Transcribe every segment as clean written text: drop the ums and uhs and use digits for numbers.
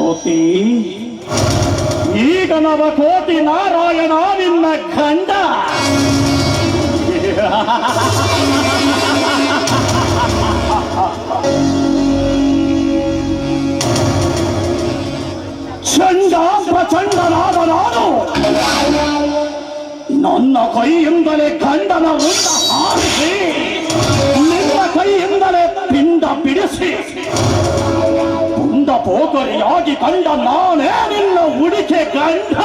ಜ್ಯೋತಿ, ಈಗ ನವಕೋಟಿ ನಾರಾಯಣ ನಿನ್ನ ಗಂಡ. ಚಂಡ ಪ್ರಚಂಡನಾದ ನಾನು ನನ್ನ ಕೈಯಿಂದಲೇ ಗಂಡನ ಉಂಡ ಹಾರಿಸಿ, ನಿನ್ನ ಕೈಯಿಂದಲೇ ಪಿಂಡ ಬಿಡಿಸಿ ಪುಂಡ ಪೋಕರಿಯಾಗಿ ಕಂಡ ನಾನೇ ನಿನ್ನ ಹುಡುಕೆ ಗಂಡ.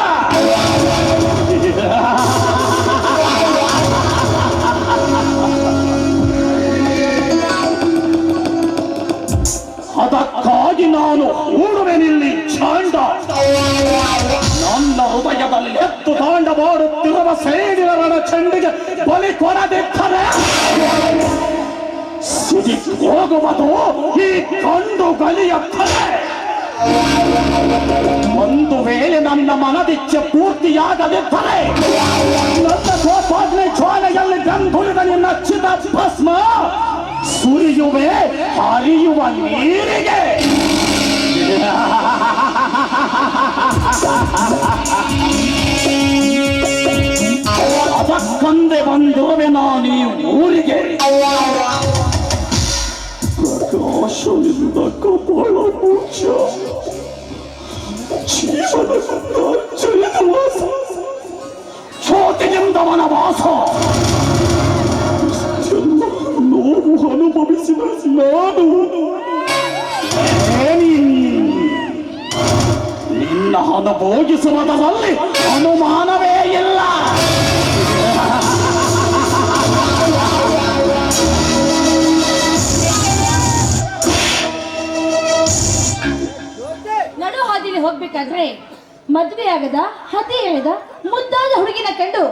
ಅದಕ್ಕಾಗಿ ನಾನು ಹೂಡುವೆನಿಲ್ಲಿ ಚಾಂಡ. ನನ್ನ ಹೃದಯದಲ್ಲಿ ಎತ್ತು ತಾಂಡ ಮಾಡುತ್ತಿರುವ ಸೇಡಿಗಳ ಚೆಂಡಿಗೆ ಬಲಿ ಕೊಡದಿದ್ದರೆ ಸಿಡಿ ಹೋಗುವುದು ಈ ಕಂಡು ಗಲಿಯುತ್ತದೆ. ಒಂದು ವೇಳೆ ನನ್ನ ಮನದಿಚ್ಛೆ ಪೂರ್ತಿಯಾಗದಿದ್ದರೆ ನನ್ನ ಕೋಪಾಗ್ನಿ ಜ್ವಾಲೆಯಲ್ಲಿ ಗಂಧುಳಿದ ನಿನ್ನ ಚಿತ ಭಸ್ಮ ಸುರಿಯುವೆ ಹರಿಯುವ ನೀರಿಗೆ. ಅದಕ್ಕಂದೆ ಬಂದಿರುವೆ ನಾನು ಈ ಊರಿಗೆ. ಪ್ರಕಾಶದಿಂದ ಕಪಾಳ ಪೂಜ, ಜೀವನದಿಂದ ಜಯವಾಸ, ಜ್ಯೋತಿಯಿಂದ ವನವಾಸ, ನೋವು ಅನುಭವಿಸಿದ ನಾನು ನಿನ್ನ ಅನುಭೋಗಿಸುವುದರಲ್ಲಿ ಅನುಮಾನವೇ ಇಲ್ಲ. ನಡು ಹಾದಿಲಿ ಹೋಗ್ಬೇಕಾದ್ರೆ ಮದುವೆ ಆಗದ ಹತಿ ಎಳೆದ ಮುದ್ದಾದ ಹುಡುಗಿನ ಕಂಡು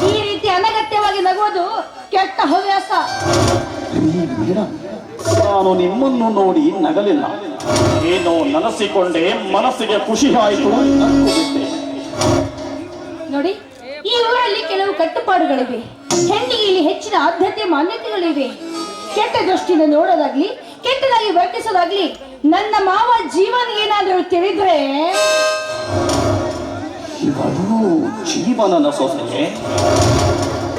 ಈ ರೀತಿ ಅನಗತ್ಯವಾಗಿ ನಗುವುದು ಕೆಟ್ಟ ಹವ್ಯಾಸ. ನಾನು ನಿಮ್ಮನ್ನು ನೋಡಿ ನಗಲಿಲ್ಲ, ಏನೋ ನನಸಿಕೊಂಡೆ, ಮನಸ್ಸಿಗೆ ಖುಷಿ ಆಯಿತು. ನೋಡಿ, ಈ ಊರಲ್ಲಿ ಕೆಲವು ಕಟ್ಟುಪಾಡುಗಳಿವೆ. ಹೆಣ್ಣಿಗೆ ಇಲ್ಲಿ ಹೆಚ್ಚಿನ ಆದ್ಯತೆ ಮಾನ್ಯತೆಗಳಿವೆ. ಕೆಟ್ಟ ದೃಷ್ಟಿಯಿಂದ ನೋಡೋದಾಗ್ಲಿ, ಕೆಟ್ಟದಾಗಿ ವರ್ತಿಸೋದಾಗ್ಲಿ ನನ್ನ ಮಾವ ಜೀವನ ಏನಾದರೂ ತಿಳಿದ್ರೆ. ಇವಳು ಜೀವನನ ಸೊಸೆ,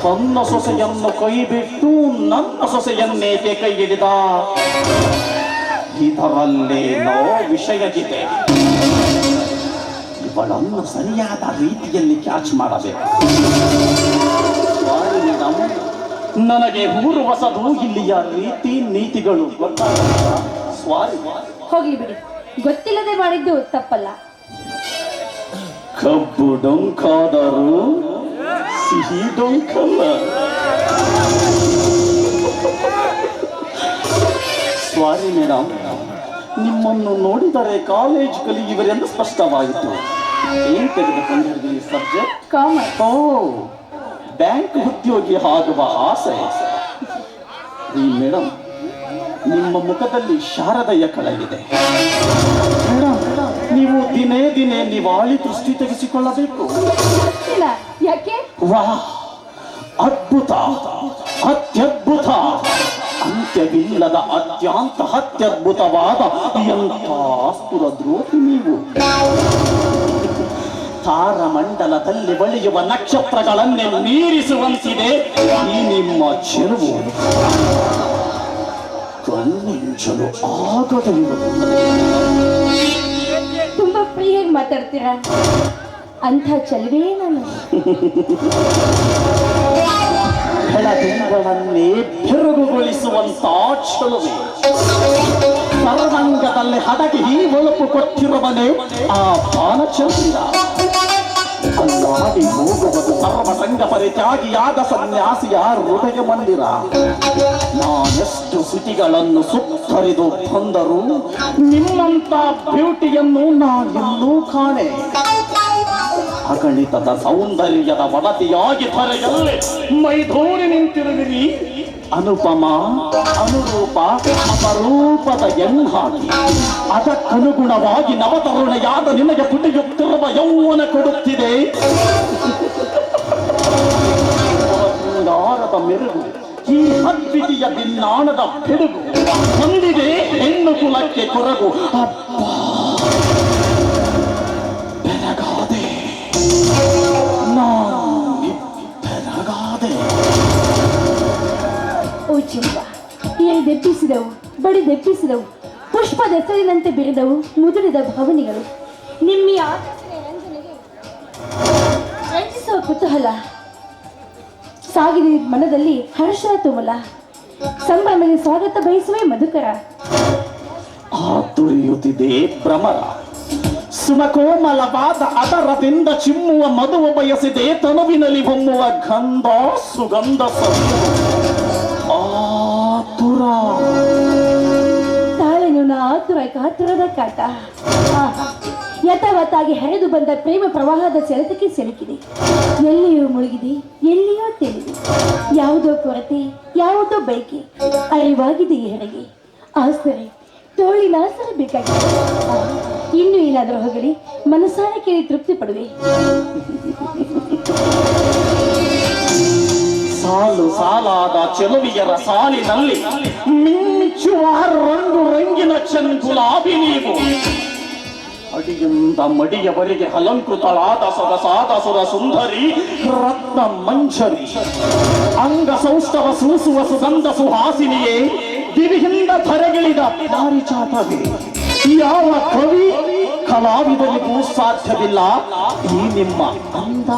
ತನ್ನ ಸೊಸೆಯನ್ನು ಕೈ ಬಿಟ್ಟು ನನ್ನ ಸೊಸೆಯನ್ನೇಕೆ ಕೈ ಹಿಡಿದ? ಇದರಲ್ಲೇನೋ ವಿಷಯವಿದೆ. ಇವಳನ್ನು ಸರಿಯಾದ ರೀತಿಯಲ್ಲಿ ಕ್ಯಾಚ್ ಮಾಡಬೇಕು. ನನಗೆ ಊರು ಹೊಸದು, ಇಲ್ಲಿಯ ರೀತಿ ನೀತಿಗಳು ಗೊತ್ತಾಗಲ್ಲ. ಹೋಗ್ಲಿ ಬಿಡಿ, ಗೊತ್ತಿಲ್ಲದೆ ಮಾಡಿದ್ದು ತಪ್ಪಲ್ಲ. ಕಬ್ಬು ಡೊಂಕಾದರೂ ಸಿಹಿ ಡೊಂಕಲ್ಲ. ಸಾರಿ ಮೇಡಮ್, ನಿಮ್ಮನ್ನು ನೋಡಿದರೆ ಕಾಲೇಜ್ ಕಲಿಯುವರೆಂದು ಸ್ಪಷ್ಟವಾಯಿತು. ಏನ್ ತೆಗೆದುಕೊಂಡಿದ್ದೀರಿ ಸಬ್ಜೆಕ್ಟ್? ಕಾಮರ್ಸ್. ಓ, ಬ್ಯಾಂಕ್ ಉದ್ಯೋಗಿ ಆಗುವ ಆಸೆ. ಈ ಮೇಡಮ್, ನಿಮ್ಮ ಮುಖದಲ್ಲಿ ಶಾರದೆಯ ಕಳೆಯಿದೆ. ಮೇಡಮ್, ನೀವು ದಿನೇ ದಿನೇ ನಿವಾಳಿ ದೃಷ್ಟಿ ತೆಗೆಸಿಕೊಳ್ಳಬೇಕು. ಯಾಕೆ? ವಾಹ್, ಅದ್ಭುತ, ಅತ್ಯದ್ಭುತ, ಅಂತ್ಯವಿಲ್ಲದ ಅತ್ಯಂತ ಅತ್ಯದ್ಭುತವಾದ ಎಂಥ ಆಸ್ತುರ ದ್ರೋಹಿ ನೀವು. ತಾರಮಂಡಲದಲ್ಲಿ ಬಳಿಯುವ ನಕ್ಷತ್ರಗಳನ್ನೇ ಮೀರಿಸುವಂತಿದೆ ಈ ನಿಮ್ಮ ಚೆಲುವು. ಕಣ್ಣಿಂಚಲು ಆಗದಿರುವುದು. ತುಂಬಾ ಫ್ರೀಯಾಗಿ ಮಾತಾಡ್ತೀರಾ. ಅಂಥ ಚೆಲುವೇ ನಾನು. ಬೆಳದಿಂಗಳನ್ನೇ ಬೆರಗುಗೊಳಿಸುವಂತ ಚೆಲುವೆ. ಸರ್ವಾಂಗದಲ್ಲಿ ಹಡಗಿ ಈ ಹೊಳಪು ಕೊಟ್ಟಿರುವನೇ ಆ ಬಾಲಚಂದ್ರ. ಅಲ್ಲಾಡಿ ಹೋಗುವುದು ಸರ್ವಸಂಗ ಪರಿತ್ಯಾಗಿಯಾದ ಸನ್ಯಾಸಿಯ ಹೃದಯ ಮಂದಿರ. ನಾನೆಷ್ಟು ಸಿಟಿಗಳನ್ನು ಸುತ್ತರಿದು ಬಂದರೂ ನಿಮ್ಮಂತ ಬ್ಯೂಟಿಯನ್ನು ನಾನೆಲ್ಲೂ ಕಾಣೆ. ಅಗಣಿತದ ಸೌಂದರ್ಯದ ವಡತಿಯಾಗಿ ಧರೆಯಲ್ಲಿ ಮೈಧೂರಿ ನಿಂತಿರುವಿರಿ. ಅನುಪಮ, ಅನುರೂಪ, ಅಪರೂಪದ ಎನ್ನಾಗಿ ಅದಕ್ಕನುಗುಣವಾಗಿ ನವತರುಣೆಯಾದ ನಿನಗೆ ಪುಟಿಯುತ್ತಿರುವ ಯೌವನ ಕೊಡುತ್ತಿದೆ. ಬಂಗಾರದ ಮೆರುಗು, ಈ ಹದ್ವಿತಿಯ ಭಿನ್ನಾಣದ ಬೆಡುಗು ಹೊಂದಿದೆ ಹೆಣ್ಣು ಕುಲಕ್ಕೆ ಕೊರಗು. ಅಬ್ಬಾ, ದೆಪ್ಪಿಸಿದವು. ಪುಷ್ಪದ ಹೆಸರಿನಂತೆ ಬೆರೆದವು ಮುದುಡಿದ ಭಾವನೆಗಳು. ನಿಮ್ಮಿ ಆಕರ್ಷಣೆ ರಂಜನೆಗೆ ರಂಜಿಸುವ ಕುತೂಹಲ. ಸಾಗಿದೆ ಮನದಲ್ಲಿ ಹರ್ಷದ ತುಮಲ. ಸಂಭ್ರಮದಲ್ಲಿ ಸ್ವಾಗತ ಬಯಸುವೆ ಮಧುಕರ. ಆತುರಿಯುತ್ತಿದೆ ಭ್ರಮರ. ಸುಮಕೋಮಲವಾದ ಅದರದಿಂದ ಚಿಮ್ಮುವ ಮಧುವ ಬಯಸಿದೆ ತನುವಿನಲ್ಲಿ ಹೊಮ್ಮುವ ಗಂಧ ಸುಗಂಧ ಆತುರ. ತಾಳೆನು ಆತುರ ಕಾತುರದ ಕಾಟ. ಯಥಾವತ್ತಾಗಿ ಹರಿದು ಬಂದ ಪ್ರೇಮ ಪ್ರವಾಹದ ಸೆಳೆತಕ್ಕೆ ಸಿಲುಕಿದೆ. ಎಲ್ಲಿಯೂ ಮುಳುಗಿದೆ, ಎಲ್ಲಿಯೋ ತಿಳಿದೆ. ಯಾವುದೋ ಕೊರತೆ, ಯಾವುದೋ ಬೈಕೆ ಅರಿವಾಗಿದೆ ಈ ಹೆರಿಗೆ. ಆಸರೆ ತೋಳಿನಾಸರೆ ಬೇಕಾಗಿದೆ. ಇನ್ನು ಏನಾದರೂ ಹೋಗಲಿ, ಮನಸಾರೆ ಕೇಳಿ ತೃಪ್ತಿ ಪಡುವೆ. ಸಾಲು ಸಾಲಾದ ಚೆಲುವಿಯರ ಸಾಲಿನಲ್ಲಿ ಮಿಂಚುವ ರಂಗು ರಂಗಿನ ಗುಲಾಬಿ ನೀವು. ಅಡಿಯಿಂದ ಮಡಿಯವರೆಗೆ ಅಲಂಕೃತಳಾದ ಸೊಗಸಾದ ಸುರ ಸುಂದರಿ ರತ್ನ ಮಂಜರಿ. ಅಂಗ ಸೌಷ್ಠವ ಸೂಸುವ ಸುಗಂಧ ಸುಹಾಸಿನಿಯೇ, ದಿವಿಯಿಂದ ಧರೆಗಿಳಿದ ಪಾರಿಜಾತವೇ. ಯಾವ ಕವಿ ಕಲಾವಿದನಿಗೂ ಸಾಧ್ಯವಿಲ್ಲ ಈ ನಿಮ್ಮ ಅಂದ.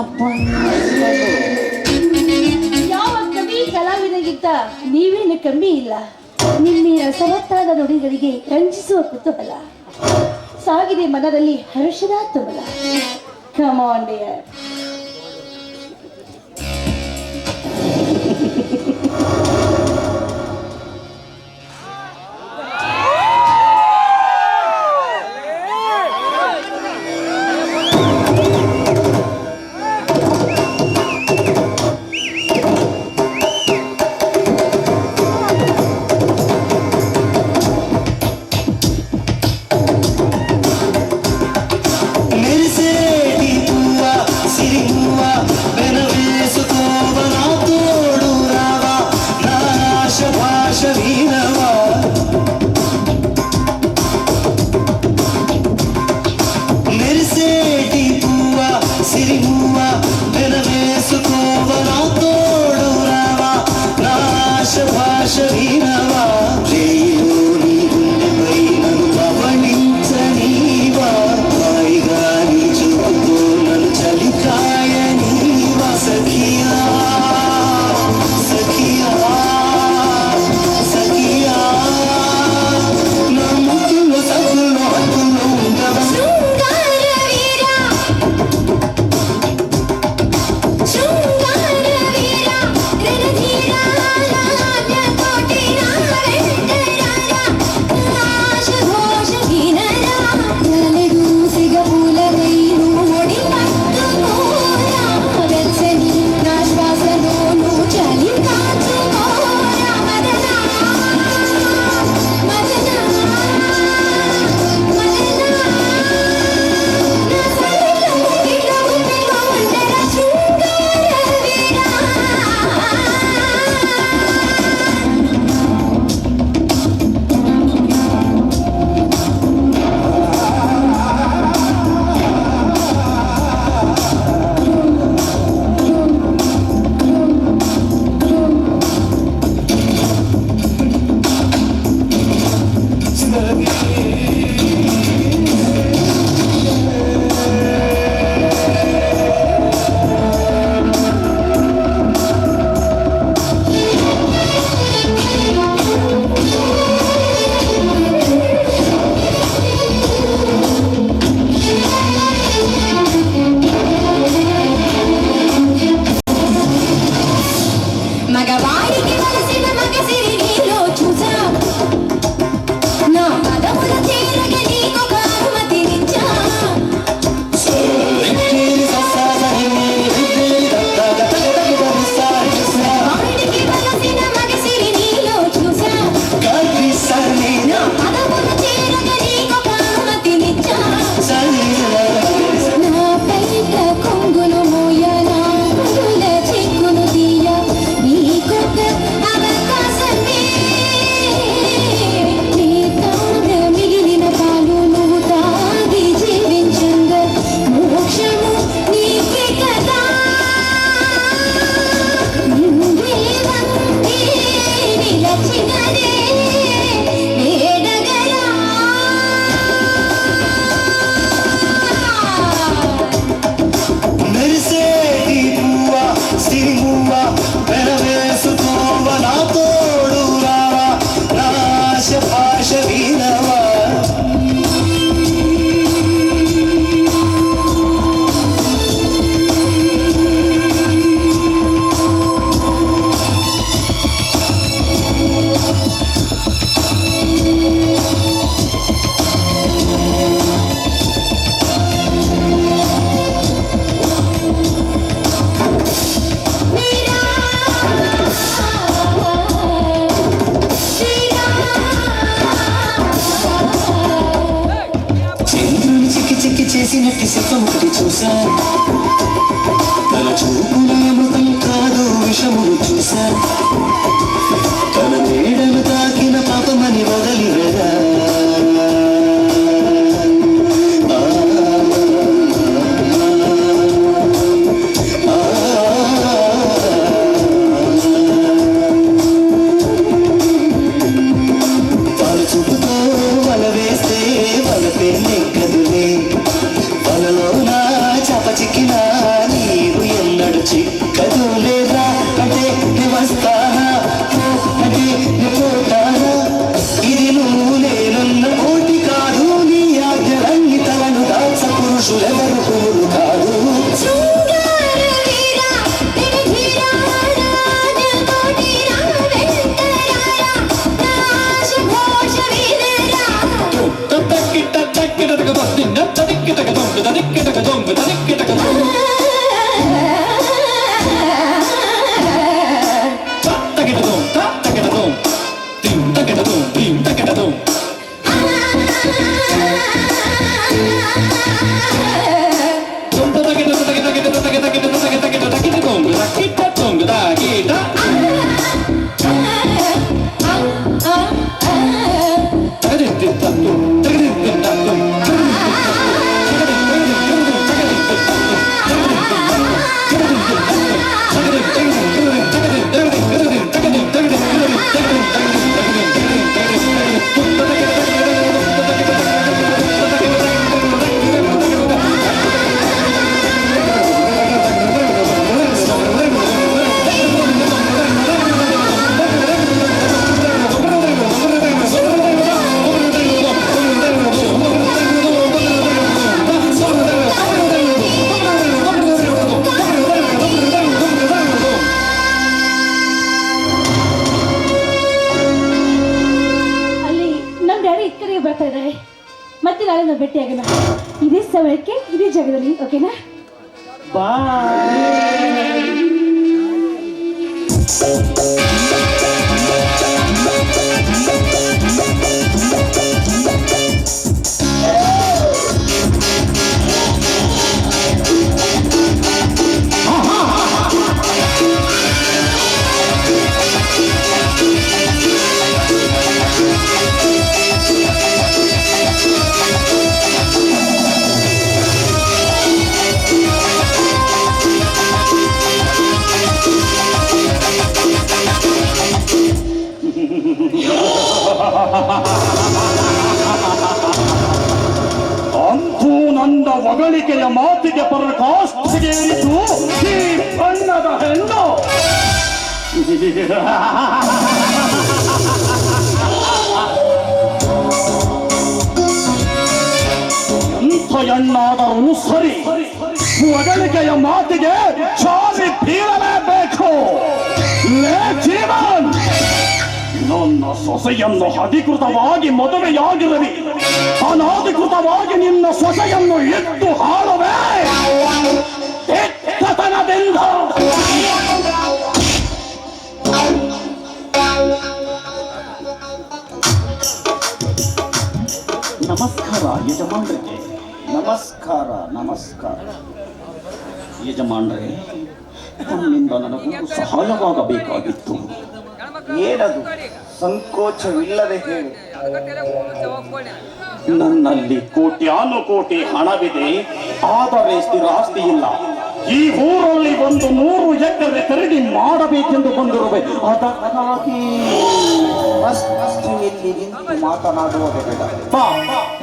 ಯಾವ ಕವಿ ಕಲಾವಿದಗಿಂತ ನೀವೇನು ಕಮ್ಮಿ ಇಲ್ಲ. ನಿಮ್ಮಿ ರಸವತ್ತಾದ ನುಡಿಗಳಿಗೆ ರಂಜಿಸುವ ಕುತೂಹಲ. ಸಾಗಿದೆ ಮನದಲ್ಲಿ ಹರ್ಷದ ತುಮಲ. Come on, dear. చిక్కి చేసినట్టి శిల్పముకటి చూసా తన చూపుల అమృతం కాదు విషములు చూసా తన నీడలు తాకిన పాపమని వదలి వెరా ಮತ್ತೆ ನಾಳೆ ನಾವು ಭೇಟಿಯಾಗೋಣ ಇದೇ ಸಮಯಕ್ಕೆ ಇದೇ ಜಾಗದಲ್ಲಿ ಓಕೆನಾ ಬಾಯ್ ಅಂತೂ ನನ್ನ ಹೊಗಳಿಕೆಯ ಮಾತಿಗೆ ಪರಾಕಾಷ್ಠೆಗೇರಿತು ಈ ಬಣ್ಣದ ಹೆಣ್ಣು. ಎಂಥ ಹೆಣ್ಣಾದರೂ ಸರಿ, ಹೊಗಳಿಕೆಯ ಮಾತಿಗೆ ಚಾಲಿ ಬೀಳಲೇಬೇಕು. ಲೇ ಜೀವನ್, ನನ್ನ ಸೊಸೆಯನ್ನು ಅಧಿಕೃತವಾಗಿ ಮದುವೆಯಾಗಿರಲಿ, ಅನಾಧಿಕೃತವಾಗಿ ನಿನ್ನ ಸೊಸೆಯನ್ನು ಎದ್ದು ಹಾಳುವೆ ಕೆಟ್ಟತನದಿಂದ. ನಮಸ್ಕಾರ ಯಜಮಾನ್ರಿಗೆ. ನಮಸ್ಕಾರ ನಮಸ್ಕಾರ ಯಜಮಾನ್ರೆ, ನನ್ನಿಂದ ನನಗೂ ಸಹಾಯವಾಗಬೇಕಾಗಿತ್ತು. ಏನದು? ಸಂಕೋಚವಿಲ್ಲದೆ ಹೇಳಿ. ನನ್ನಲ್ಲಿ ಕೋಟ್ಯಾನುಕೋಟಿ ಹಣವಿದೆ, ಆದರೆ ಸ್ಥಿರಾಸ್ತಿ ಇಲ್ಲ. ಈ ಊರಲ್ಲಿ ಒಂದು 100 ಎಕರೆ ಖರೀದಿ ಮಾಡಬೇಕೆಂದು ಬಂದಿರುವೆ. ಅದಕ್ಕಾಗಿ ಅಷ್ಟು ಇಲ್ಲಿ ನಿಂತು ಮಾತನಾಡುವುದು ಬೇಡ, ಬಾ,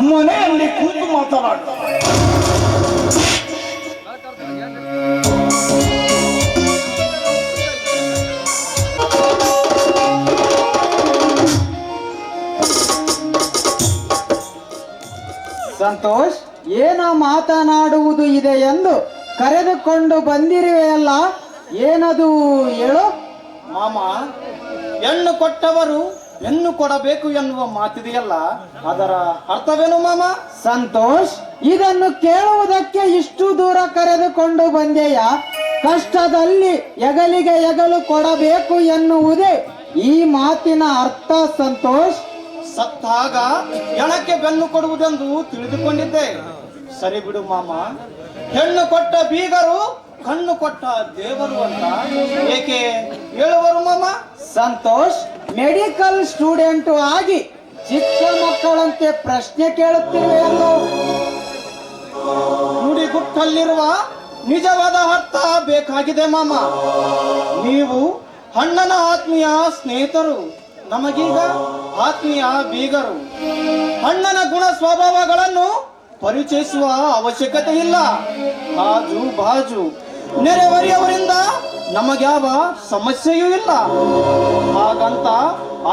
ಮನೆಯಲ್ಲಿ ಕೂತು ಮಾತನಾಡು. ಸಂತೋಷ್, ಏನೋ ಮಾತನಾಡುವುದು ಇದೆ ಎಂದು ಕರೆದುಕೊಂಡು ಬಂದಿರುವೆಯಲ್ಲ, ಏನದು ಹೇಳು. ಮಾಮ, ಹೆಣ್ಣು ಕೊಟ್ಟವರು ಹೆಣ್ಣು ಕೊಡಬೇಕು ಎನ್ನುವ ಮಾತಿದೆಯಲ್ಲ, ಅದರ ಅರ್ಥವೇನು ಮಾಮ? ಸಂತೋಷ್, ಇದನ್ನು ಕೇಳುವುದಕ್ಕೆ ಇಷ್ಟು ದೂರ ಕರೆದುಕೊಂಡು ಬಂದೆಯ? ಕಷ್ಟದಲ್ಲಿ ಹೆಗಲಿಗೆ ಹೆಗಲು ಕೊಡಬೇಕು ಎನ್ನುವುದೇ ಈ ಮಾತಿನ ಅರ್ಥ ಸಂತೋಷ್. ಸತ್ತಾಗ ಹೆಣಕ್ಕೆ ಬೆನ್ನು ಕೊಡುವುದೆಂದು ತಿಳಿದುಕೊಂಡಿದ್ದೆ. ಸರಿ ಬಿಡು ಮಾಮ, ಹೆಣ್ಣು ಕೊಟ್ಟ ಬೀಗರು ಕಣ್ಣು ಕೊಟ್ಟ ದೇವರು ಅಂತ ಏಕೆ ಹೇಳುವರು ಮಾಮ? ಸಂತೋಷ್, ಮೆಡಿಕಲ್ ಸ್ಟೂಡೆಂಟ್ ಆಗಿ ಚಿಕ್ಕ ಮಕ್ಕಳಂತೆ ಪ್ರಶ್ನೆ ಕೇಳುತ್ತಿರುವೆ ಅಲ್ಲೋ? ನುಡಿಗುಟ್ಟಲ್ಲಿರುವ ನಿಜವಾದ ಅರ್ಥ ಬೇಕಾಗಿದೆ ಮಾಮ. ನೀವು ಅಣ್ಣನ ಆತ್ಮೀಯ ಸ್ನೇಹಿತರು, ನಮಗೀಗ ಆತ್ಮೀಯ ಬೀಗರು. ಅಣ್ಣನ ಗುಣ ಸ್ವಭಾವಗಳನ್ನು ಪರಿಚಯಿಸುವ ಅವಶ್ಯಕತೆ ಇಲ್ಲ. ಬಾಜು ಬಾಜು ನೆರೆಹೊರೆಯವರಿಂದ ನಮಗ್ಯಾವ ಸಮಸ್ಯೆಯೂ ಇಲ್ಲ. ಹಾಗಂತ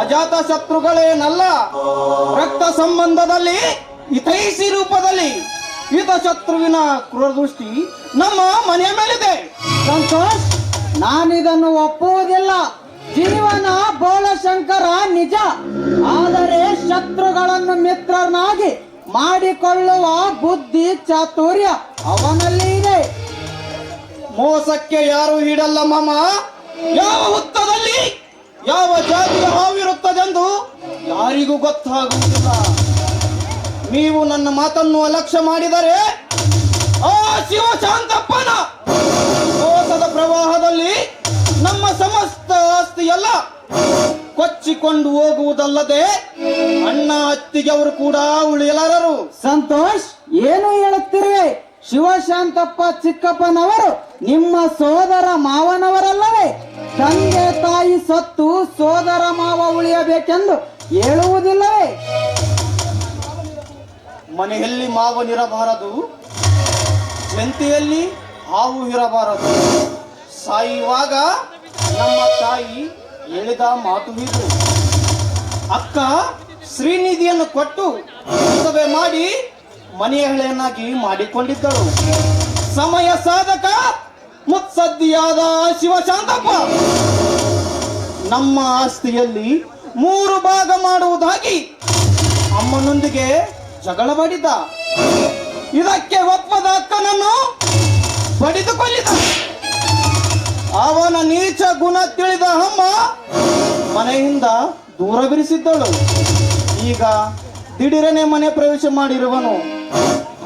ಅಜಾತ ಶತ್ರುಗಳೇನಲ್ಲ. ರಕ್ತ ಸಂಬಂಧದಲ್ಲಿ ಹಿತೈಷಿ ರೂಪದಲ್ಲಿ ಹಿತ ಶತ್ರುವಿನ ಕ್ರೂರ ದೃಷ್ಟಿ ನಮ್ಮ ಮನೆಯ ಮೇಲಿದೆ. ಸಂತೋಷ್, ನಾನಿದನ್ನು ಒಪ್ಪುವುದಿಲ್ಲ. ಜೀವನ ಬೋಳಶಂಕರ ನಿಜ, ಆದರೆ ಶತ್ರುಗಳನ್ನು ಮಿತ್ರನಾಗಿ ಮಾಡಿಕೊಳ್ಳುವ ಬುದ್ಧಿ ಚಾತುರ್ಯ ಅವನಲ್ಲಿ ಇದೆ. ಮೋಸಕ್ಕೆ ಯಾರು ಈಡಲ್ಲ ಮಾಮ. ಯಾವ ಹುತ್ತದಲ್ಲಿ ಯಾವ ಜಾತಿಯ ಹಾವಿರುತ್ತದೆಂದು ಯಾರಿಗೂ ಗೊತ್ತಾಗುವುದಿಲ್ಲ. ನೀವು ನನ್ನ ಮಾತನ್ನು ಅಲಕ್ಷ್ಯ ಮಾಡಿದರೆ ಆ ಶಿವಶಾಂತಪ್ಪನ ಮೋಸದ ಪ್ರವಾಹದಲ್ಲಿ ನಮ್ಮ ಸಮಸ್ತ ಆಸ್ತಿಯೆಲ್ಲ ಕೊಚ್ಚಿಕೊಂಡು ಹೋಗುವುದಲ್ಲದೆ ಅಣ್ಣ ಅತ್ತಿಗೆ ಅವರು ಕೂಡ ಉಳಿಯಲಾರರು. ಸಂತೋಷ್, ಏನು ಹೇಳುತ್ತಿರುವೆ? ಶಿವಶಾಂತಪ್ಪ ಚಿಕ್ಕಪ್ಪನವರು ನಿಮ್ಮ ಸೋದರ ಮಾವನವರಲ್ಲವೇ? ತಂದೆ ತಾಯಿ ಸತ್ತು ಸೋದರ ಮಾವ ಉಳಿಯಬೇಕೆಂದು ಹೇಳುವುದಿಲ್ಲವೇ? ಮನೆಯಲ್ಲಿ ಮಾವನಿರಬಾರದು, ಜಂತಿಯಲ್ಲಿ ಹಾವು ಇರಬಾರದು. ಸಾಯುವಾಗ ನಮ್ಮ ತಾಯಿ ಹೇಳಿದ ಮಾತು ಇದು. ಅಕ್ಕ ಶ್ರೀನಿಧಿಯನ್ನು ಕೊಟ್ಟು ಮದುವೆ ಮಾಡಿ ಮನೆಯನ್ನಾಗಿ ಮಾಡಿಕೊಂಡಿದ್ದಳು. ಸಮಯ ಸಾಧಕ ಮುತ್ಸದ್ದಿಯಾದ ಶಿವಶಾಂತಪ್ಪ ನಮ್ಮ ಆಸ್ತಿಯಲ್ಲಿ 3 ಭಾಗ ಮಾಡುವುದಾಗಿ ಅಮ್ಮನೊಂದಿಗೆ ಜಗಳವಾಡಿದ್ದ. ಇದಕ್ಕೆ ಒಪ್ಪದ ಅಕ್ಕನನ್ನು ಬಡಿದುಕೊಳ್ಳಿದ. ಅವನ ನೀಚ ಗುಣ ತಿಳಿದ ಅಮ್ಮ ಮನೆಯಿಂದ ದೂರವಿರಿಸಿದ್ದಳು. ಈಗ ದಿಢೀರನೆ ಮನೆ ಪ್ರವೇಶ ಮಾಡಿರುವನು.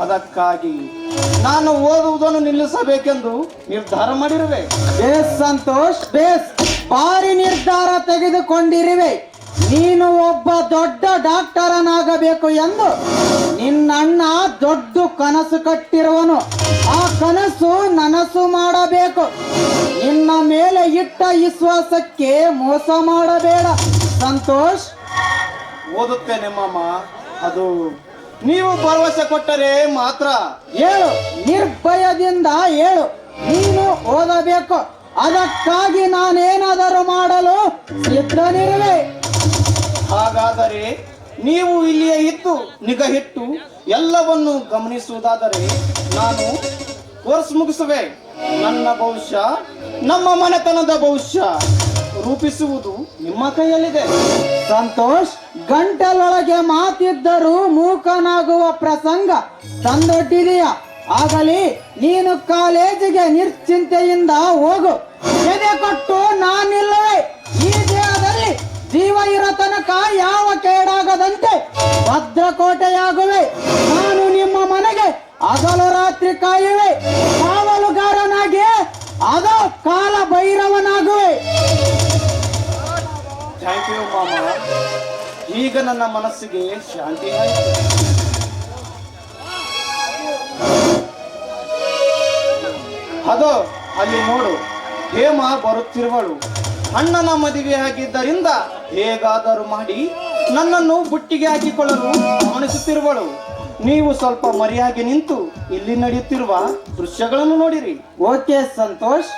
ಅದಕ್ಕಾಗಿ ನಾನು ಓದುವುದನ್ನು ನಿಲ್ಲಿಸಬೇಕೆಂದು ನಿರ್ಧಾರ ಮಾಡಿರುವೆ. Base Santosh, base. ಭಾರಿ ನಿರ್ಧಾರ ತೆಗೆದುಕೊಂಡಿರುವೆ. ನೀನು ಒಬ್ಬ ದೊಡ್ಡ ಡಾಕ್ಟರನಾಗಬೇಕು ಎಂದು ನಿನ್ನಣ್ಣ ದೊಡ್ಡ ಕನಸು ಕಟ್ಟಿರುವನು. ಆ ಕನಸು ನನಸು ಮಾಡಬೇಕು. ನಿನ್ನ ಮೇಲೆ ಇಟ್ಟ ವಿಶ್ವಾಸಕ್ಕೆ ಮೋಸ ಮಾಡಬೇಡ ಸಂತೋಷ್. ಓದುತ್ತೇನೆ ಮಾಮ, ಅದು ನೀವು ಭರವಸೆ ಕೊಟ್ಟರೆ ಮಾತ್ರ. ಹೇಳು, ನಿರ್ಭಯದಿಂದ ಹೇಳು. ನೀನು ಓದಬೇಕು. ಅದಕ್ಕಾಗಿ ನಾನೇನಾದರೂ ಮಾಡಲು ಸಿದ್ಧನಿರುವೆ. ಹಾಗಾದರೆ ನೀವು ಇಲ್ಲಿಯೇ ಇದ್ದು ನಿಗಹಿಟ್ಟು ಎಲ್ಲವನ್ನು ಗಮನಿಸುವುದಾದರೆ ನಾನು ಕೋರ್ಸ್ ಮುಗಿಸುವೆ. ನನ್ನ ಭವಿಷ್ಯ, ನಮ್ಮ ಮನೆತನದ ಭವಿಷ್ಯ ರೂಪಿಸುವುದು ನಿಮ್ಮ ಕೈಯಲ್ಲಿದೆ. ಸಂತೋಷ್, ಗಂಟಲೊಳಗೆ ಮಾತಿದ್ದರೂ ಮೂಕನಾಗುವ ಪ್ರಸಂಗ ತಂದೊಡ್ಡಿದೆಯಾ? ಆಗಲಿ, ನೀನು ಕಾಲೇಜಿಗೆ ನಿರ್ಚಿಂತೆಯಿಂದ ಹೋಗು. ಎದೆ ಕೊಟ್ಟು ನಾನಿಲ್ಲವೇ ಈ ದೇಹದಲ್ಲಿ ಜೀವ ಇರೋ ತನಕ ಯಾವ ಕೇಡಾಗದಂತೆ ಭದ್ರಕೋಟೆಯಾಗುವೆ. ನಾನು ನಿಮ್ಮ ಮನೆಗೆ ಹಗಲು ರಾತ್ರಿ ಕಾಯುವೆ. ಕಾವಲುಗಾರನಾಗಿ ಅದ ಕಾಲ ಭೈರವನಾಗುವೆ. ಥ್ಯಾಂಕ್ ಯು ಮಾಮ. ಈಗ ನನ್ನ ಮನಸ್ಸಿಗೆ ಶಾಂತಿ ಆಯಿತು. ಅದೋ ಅಲ್ಲಿ ನೋಡು, ಹೇಮ ಬರುತ್ತಿರುವಳು. ಅಣ್ಣನ ಮದುವೆ ಆಗಿದ್ದರಿಂದ ಹೇಗಾದರೂ ಮಾಡಿ ನನ್ನನ್ನು ಬುಟ್ಟಿಗೆ ಹಾಕಿಕೊಳ್ಳಲು ಗಮನಿಸುತ್ತಿರುವಳು. ನೀವು ಸ್ವಲ್ಪ ಮರೆಯಾಗಿ ನಿಂತು ಇಲ್ಲಿ ನಡೆಯುತ್ತಿರುವ ದೃಶ್ಯಗಳನ್ನು ನೋಡಿರಿ. ಓಕೆ ಸಂತೋಷ್.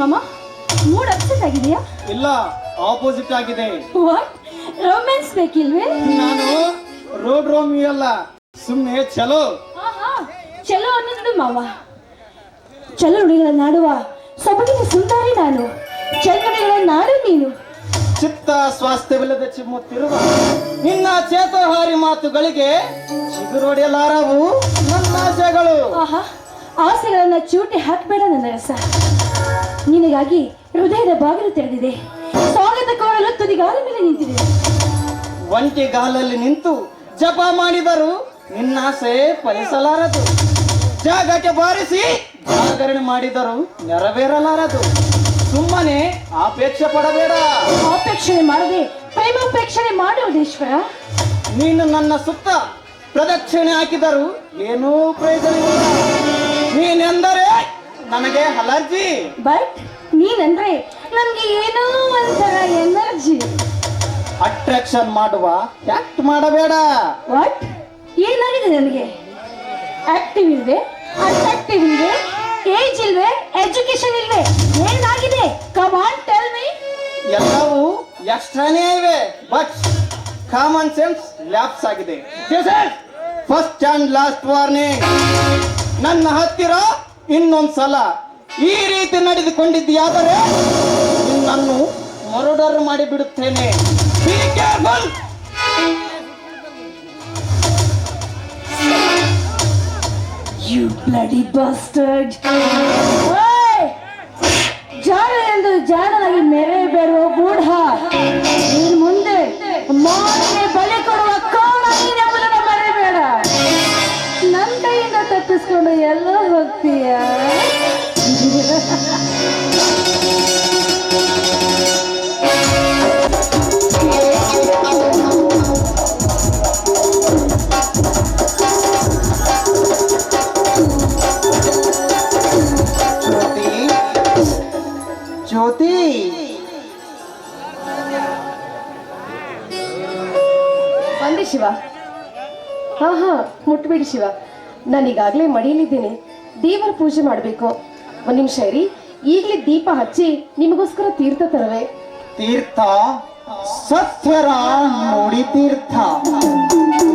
ಮಾಮ, ಮೂಡ್ ಅಪ್ಸೆಟ್ ಆಗಿದೆಯಾ? ಇಲ್ಲ, ಆಪೋಸಿಟ್ ಆಗಿದೆ. ವಾಟ್, ರೊಮ್ಯಾನ್ಸ್ ಬೇಕಿಲ್ವೇ? ನಾನು ರೋಡ್ ರೋಮಿ ಅಲ್ಲ, ಸುಮ್ಮನೆ ಚಲೋ. ಆಹಾ, ಚಲೋ ಅನ್ನೋದು ಮಾವ. ಚಲೋ ನುಡಿಗಳ ನಾಡುವ ಸೊಬಗಿನ ಸುಂದರಿ ನಾನು, ಚಲನುಡಿಗಳ ನಾಡು ನೀನು. ಚಿತ್ತ ಸ್ವಾಸ್ಥ್ಯವಿಲ್ಲದ ಚಿಮ್ಮುತ್ತಿರುವ ನಿನ್ನ ಚೇತೋಹಾರಿ ಮಾತುಗಳಿಗೆ ಚಿಗುರೊಡೆಯಲಾರವು ನನ್ನ ಆಸೆಗಳು. ಆಹಾ, ಆಸೆಗಳನ್ನ ಚೂಟಿ ಹಾಕಬೇಡ ನನ್ನ ರಸ. ನಿನಗಾಗಿ ಹೃದಯದ ಬಾಗಿಲು ತೆರೆದಿದೆ, ಸ್ವಾಗತ ಕೋರಲು ತುದಿಗಾಲ ಮೇಲೆ ನಿಂತಿದೆ. ಒಂಟಿಗಾಲಲ್ಲಿ ನಿಂತು ಜಪ ಮಾಡಿದರು ನಿನ್ನಾಸೆ ಫಲಿಸಲಾರದು. ಜಾಗಕ್ಕೆ ಬಾರಿಸಿ ಜಾಗರಣೆ ಮಾಡಿದರು ನೆರವೇರಲಾರದು. ಸುಮ್ಮನೆ ಅಪೇಕ್ಷೆ ಪಡಬೇಡ. ಅಪೇಕ್ಷಣೆ ಮಾಡದೆ ಪ್ರೇಮಾಪೇಕ್ಷಣೆ ಮಾಡುವುದೇಶ್ವರ. ನೀನು ನನ್ನ ಸುತ್ತ ಪ್ರದಕ್ಷಿಣೆ ಹಾಕಿದರು ಏನೂ ಪ್ರಯೋಜನವಿಲ್ಲ. ನೀನೆಂದರೆ ನನಗೆ ಅಲರ್ಜಿ. ಬಟ್ ನೀನಂದ್ರೆ ನನ್ಗೆ ಏನೋ ಒಂಥರ ಎನರ್ಜಿ. ಅಟ್ರಾಕ್ಷನ್ ಮಾಡುವ ಆಕ್ಟ್ ಮಾಡಬೇಡ. ವಾಟ್, ಏನಾಗಿದೆ ನನಗೆ? ಆಕ್ಟಿವ್ ಇಲ್ವೇ, ಅಟ್ರಾಕ್ಟಿವ್ ಇಲ್ವೇ, ಏಜ್ ಇಲ್ವೇ, ಎಜುಕೇಶನ್ ಇಲ್ವೇ, ಏನಾಗಿದೆ? Come on tell me. ಎಲ್ಲವೂ ಎಕ್ಸ್ಟ್ರಾನೇ ಇವೆ, ಬಟ್ ಕಾಮನ್ ಸೆನ್ಸ್ ಲ್ಯಾಪ್ಸ್ ಆಗಿದೆ. First and last warning. ನನ್ನ ಹತ್ತಿರ ಇನ್ನೊಂದ್ಸಲ ಈ ರೀತಿ ನಡೆದುಕೊಂಡಿದ್ದೀಯಾದರೆ ನಿನ್ನನ್ನು murder ಮಾಡಿಬಿಡುತ್ತೇನೆ. Be careful. You bloody bastard. ಓಯ್! ಜಾಣ ಎಂದು ಜಾಣನಾಗಿ ಮೆರೆಯಬೇಡುವ ಮೂಢ. ನೀನ್ ಮುಂದೆ ಮಾನಿಗೆ ಬಲಿ ಕೊಡುವ ಕೋಣ ನೀನೆಂಬುದನ್ನು ಮರೆಯಬೇಡ. ನನ್ನ ಕೈಯಿಂದ ತಪ್ಪಿಸ್ಕೊಂಡು ಎಲ್ಲ ಹೋಗ್ತೀಯ. ಜ್ಯೋತಿ, ಬಂದೆ ಶಿವ. ಹಾ ಮುಟ್ಬೇಡಿ ಶಿವ, ನಾನೀಗಾಗಲೇ ಮಡಿಯಲಿದ್ದೇನೆ. ದೇವರ ಪೂಜೆ ಮಾಡಬೇಕು. ಒಂದು ನಿಮಿಷ ಇರಿ, ಈಗಲೇ ದೀಪ ಹಚ್ಚಿ ನಿಮಗೋಸ್ಕರ ತೀರ್ಥ ತರುವೆ. ತೀರ್ಥ ಸತ್ಯರ ನುಡಿ ತೀರ್ಥ,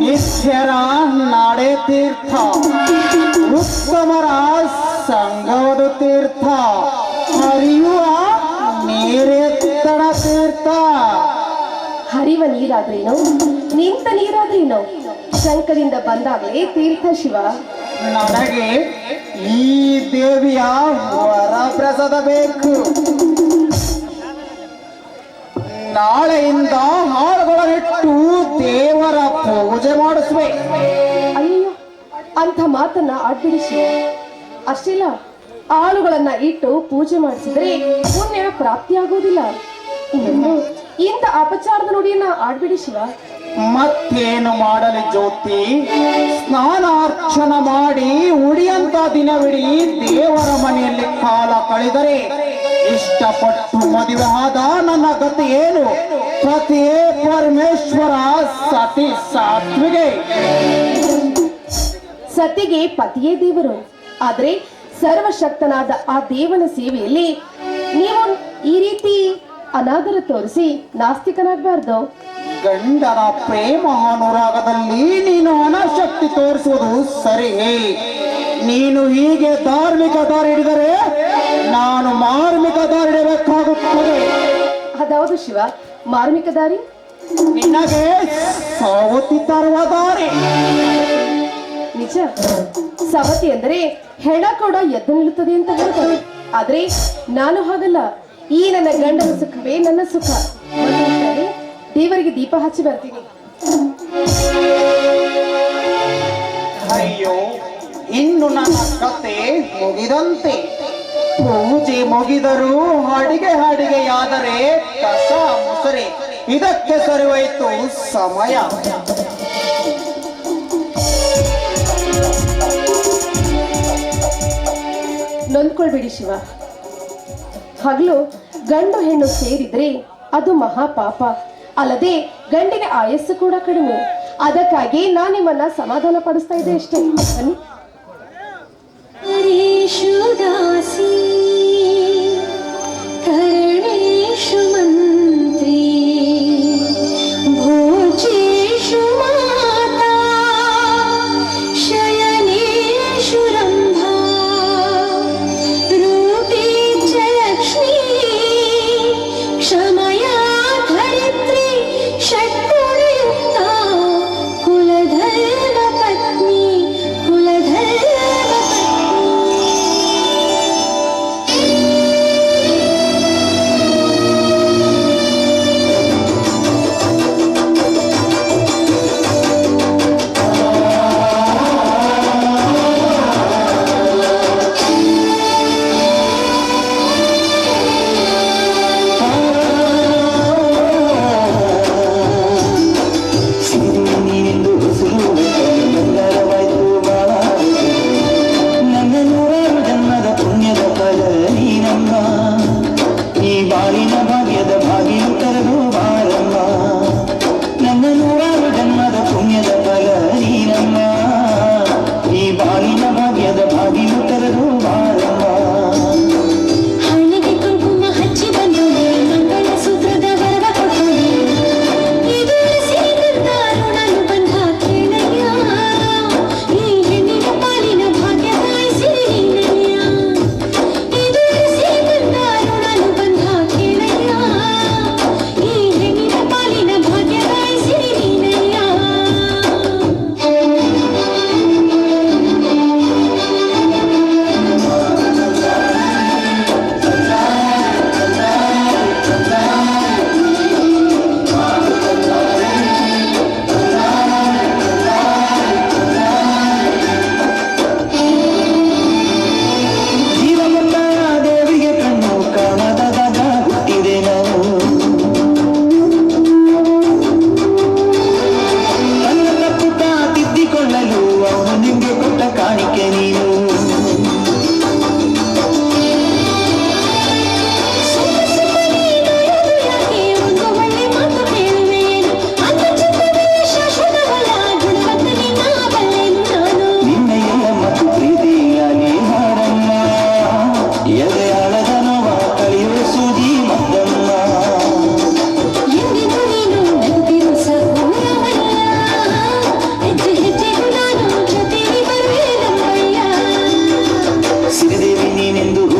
ನಿತ್ಯರ ನಾಡೆ ತೀರ್ಥ, ಉತ್ತಮರ ಸಂಗವದು ತೀರ್ಥ, ಹರಿಯುವ ನೀರೆತ್ತಡ ತೀರ್ಥ. ಹರಿವ ನೀರಾದ್ರೇನು, ನಿಂತ ನೀರಾದ್ರೇನು, ಶಂಕರಿಂದ ಬಂದಾಗಲೇ ತೀರ್ಥ ಶಿವ. ನನಗೆ ಈ ದೇವಿಯ ವರಪ್ರಸಾದ ಬೇಕು. ನಾಳೆಯಿಂದ ಹಾಳುಗಳನ್ನಿಟ್ಟು ದೇವರ ಪೂಜೆ ಮಾಡಿಸುವೆ. ಅಯ್ಯೋ, ಅಂಥ ಮಾತನ್ನ ಆಡ್ಬಿಡಿ ಶಿವ. ಅಷ್ಟಿಲ್ಲ, ಆಳುಗಳನ್ನ ಇಟ್ಟು ಪೂಜೆ ಮಾಡಿಸಿದ್ರೆ ಪುಣ್ಯ ಪ್ರಾಪ್ತಿಯಾಗೋದಿಲ್ಲ. ಇನ್ನು ಇಂಥ ಅಪಚಾರದ ನುಡಿಯನ್ನ ಆಡ್ಬಿಡಿ ಶಿವ. ಮತ್ತೇನು ಮಾಡಲಿ ಜ್ಯೋತಿ? ಸ್ನಾನಾರ್ಚನ ಮಾಡಿ ಉಡಿಯಂತ ದಿನವಿಡೀ ದೇವರ ಮನೆಯಲ್ಲಿ ಕಾಲ ಕಳೆದರೆ ಇಷ್ಟಪಟ್ಟು ಮದುವೆ ಆದ ನನ್ನ ಗತಿ ಏನು? ಪತಿಯೇ ಪರಮೇಶ್ವರ, ಸತಿ ಸಾತ್ವಿಗೆ. ಸತಿಗೆ ಪತಿಯೇ ದೇವರು. ಆದ್ರೆ ಸರ್ವಶಕ್ತನಾದ ಆ ದೇವನ ಸೇವೆಯಲ್ಲಿ ನೀವು ಈ ರೀತಿ ಅನಾದರ ತೋರಿಸಿ ನಾಸ್ತಿಕನಾಗಬಾರ್ದು. ಗಂಡನ ಪ್ರೇಮ ಅನುರಾಗದಲ್ಲಿ ನೀನು ಅನಾಸಕ್ತಿ ತೋರಿಸುವುದು ಸರಿಯೇ? ನೀನು ಹೀಗೆ ಧಾರ್ಮಿಕ ದಾರಿ ಹಿಡಿದರೆ ನಾನು ಮಾರ್ಮಿಕ ದಾರಿ ಹಿಡಬೇಕಾಗುತ್ತದೆ. ಅದೌದು ಶಿವ, ಮಾರ್ಮಿಕ ದಾರಿ. ನಿನಗೆ ಸವತಿ ತರುವ ದಾರಿ. ನಿಜ, ಸವತಿ ಅಂದರೆ ಹೆಣ ಕೂಡ ಎದ್ದು ನಿಲ್ಲುತ್ತದೆ ಅಂತ ಹೇಳ್ತಾರೆ. ಆದ್ರೆ ನಾನು ಹಾಗಲ್ಲ. ಈ ನನ್ನ ಗಂಡನ ಸುಖವೇ ನನ್ನ ಸುಖ. ಒಂದು ನಿಮಿಷ ಇರಿ, ದೇವರಿಗೆ ದೀಪ ಹಚ್ಚಿ ಬರ್ತೀನಿ. ಅಯ್ಯೋ, ಇನ್ನು ನನ್ನ ಕತೆ ಮುಗಿದಂತೆ. ಪೂಜೆ ಮುಗಿದರೂ ಅಡಿಗೆಯಾದರೆ ಕಸ ಮುಸರೆ. ಇದಕ್ಕೆ ಸರಿವಾಯಿತು ಸಮಯ. ನೊಂದ್ಕೊಳ್ಬೇಡಿ ಶಿವ. ಹಗಲು ಗಂಡು ಹೆಣ್ಣು ಸೇರಿದ್ರೆ ಅದು ಮಹಾಪಾಪ. ಅಲ್ಲದೆ ಗಂಡಿನ ಆಯಸ್ಸು ಕೂಡ ಕಡಿಮೆ. ಅದಕ್ಕಾಗಿ ನಾನು ನಿಮ್ಮನ್ನ ಸಮಾಧಾನ ಪಡಿಸ್ತಾ ಇದ್ದೆ ಅಷ್ಟೇ. ಬನ್ನಿ.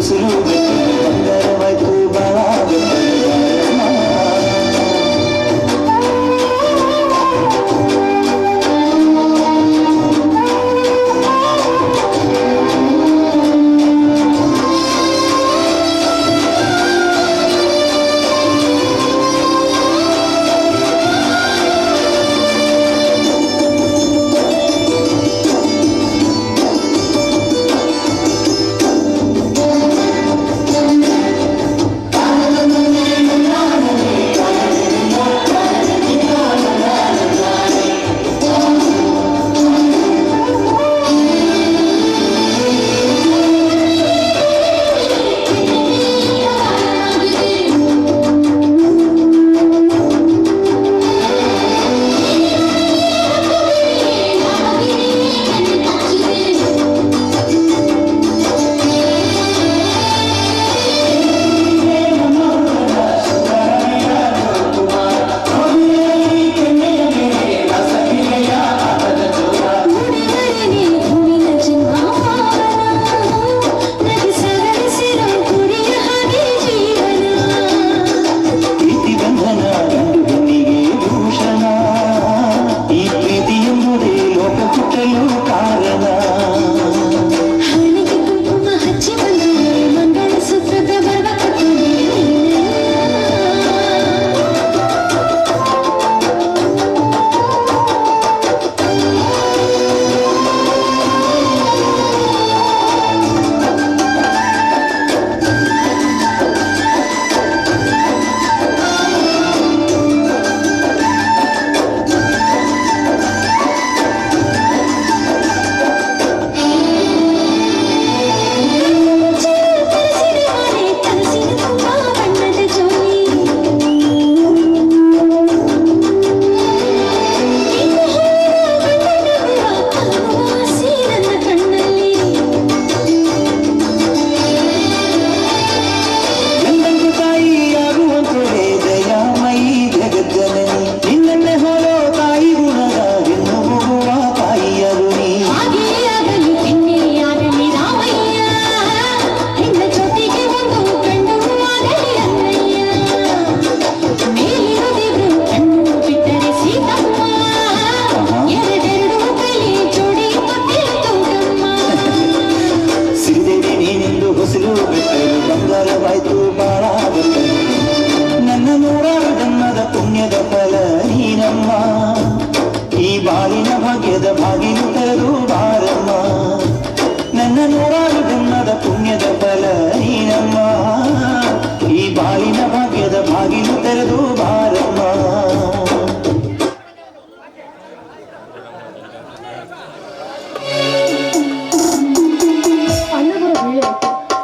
ಉಸಿರು ಬೆಟ್ಟಲು ಬಂಗಾರವಾಯ್ತು ಬಾಳ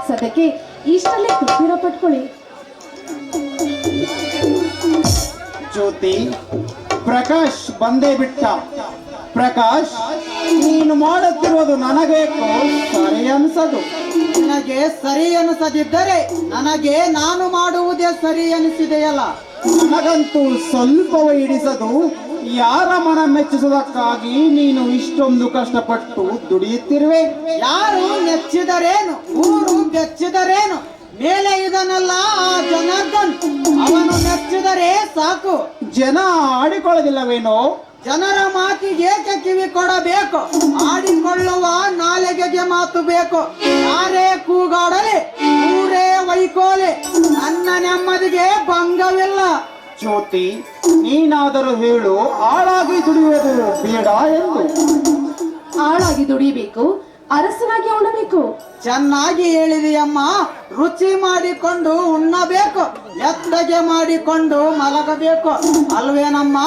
ಸದ್ಯಕ್ಕೆ ಇಷ್ಟಲ್ಲೇ ತೃಪ್ತಿರ ಪಟ್ಕೊಳ್ಳಿ. ಜ್ಯೋತಿ, ಪ್ರಕಾಶ್ ಬಂದೇ ಬಿಟ್ಟ. ಪ್ರಕಾಶ್, ನೀನು ಮಾಡುತ್ತಿರುವುದು ನನಗೇಕೋ ಸರಿ ಅನ್ಸದು. ನಿನಗೆ ಸರಿ ಅನಿಸದಿದ್ದರೆ ನನಗೆ ನಾನು ಮಾಡುವುದೇ ಸರಿ ಅನಿಸಿದೆಯಲ್ಲ. ನನಗಂತೂ ಸ್ವಲ್ಪವೂ ಹಿಡಿಸದು. ಯಾರ ಮನ ಮೆಚ್ಚಿಸುವುದಕ್ಕಾಗಿ ನೀನು ಇಷ್ಟೊಂದು ಕಷ್ಟಪಟ್ಟು ದುಡಿಯುತ್ತಿರುವೆ? ಯಾರು ಮೆಚ್ಚಿದರೇನು, ಊರು ಬೆಚ್ಚಿದರೇನು, ಮೇಲೆ ಇದನ್ನಲ್ಲ ಆ ಜನಾರ್ದನ್, ಅವನು ಮೆಚ್ಚಿದರೆ ಸಾಕು. ಜನ ಆಡಿಕೊಳ್ಳೋದಿಲ್ಲವೇನೋ? ಜನರ ಮಾತಿಗೆ ಏಕೆ ಕಿವಿ ಕೊಡಬೇಕು? ಆಡಿಕೊಳ್ಳುವ ನಾಲಿಗೆಗೆ ಮಾತು ಬೇಕು. ಯಾರೇ ಕೂಗಾಡಲಿ, ಊರೇ ವೈಕೋಲಿ, ನನ್ನ ನೆಮ್ಮದಿಗೆ ಭಂಗವಿಲ್ಲ. ಜ್ಯೋತಿ, ನೀನಾದರೂ ಹೇಳು, ಆಳಾಗಿ ದುಡಿಯುವುದು ಬೇಡ ಎಂದು. ಆಳಾಗಿ ದುಡಿಬೇಕು, ಅರಸನಾಗಿ ಉಣಬೇಕು. ಚೆನ್ನಾಗಿ ಹೇಳಿದೆಯಮ್ಮ. ರುಚಿ ಮಾಡಿಕೊಂಡು ಉಣ್ಣಬೇಕು, ಎತ್ತಗೆ ಮಾಡಿಕೊಂಡು ಮಲಗಬೇಕು, ಅಲ್ವೇನಮ್ಮ?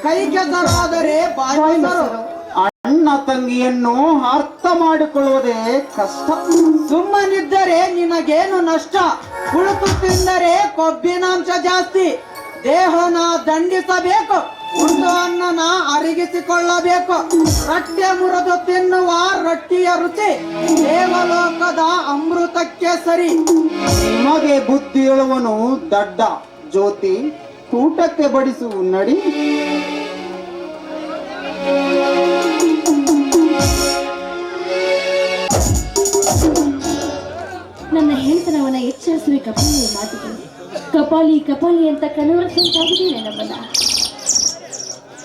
ಕೈ ಕೆಸರಾದರೆ ಬಾಯಿ ಮೊಸರು. ಅಣ್ಣ ತಂಗಿಯನ್ನು ಅರ್ಥ ಮಾಡಿಕೊಳ್ಳುವುದೇ ಕಷ್ಟ. ಸುಮ್ಮನಿದ್ದರೆ ನಿನಗೇನು ನಷ್ಟ? ಕುಳಿತು ತಿಂದರೆ ಕೊಬ್ಬಿನಾಂಶ ಜಾಸ್ತಿ. ದೇಹನ ದಂಡಿಸಬೇಕು, ಉಂಡು ಅನ್ನನ ಅರಗಿಸಿಕೊಳ್ಳಬೇಕು. ರೊಟ್ಟೆ ಮುರಿದು ತಿನ್ನುವ ರೊಟ್ಟಿಯ ರುಚಿ ದೇವಲೋಕದ ಅಮೃತಕ್ಕೆ ಸರಿ. ನಿಮಗೆ ಬುದ್ಧಿ ಹೇಳುವನು ದಡ್ಡ. ಜ್ಯೋತಿ, ಊಟಕ್ಕೆ ಬಡಿಸು, ನಡಿ. ನನ್ನ ಹೆಂಡತನವನ್ನ ಎಚ್ಚರಿಸುವ ಕಪಾಲಿಯ ಮಾತುಗಳು. ಕಪಾಲಿ ಕಪಾಲಿ ಅಂತ ಕನವರಿಸಂತಾಗಿದೆ ನಮ್ಮನ್ನ.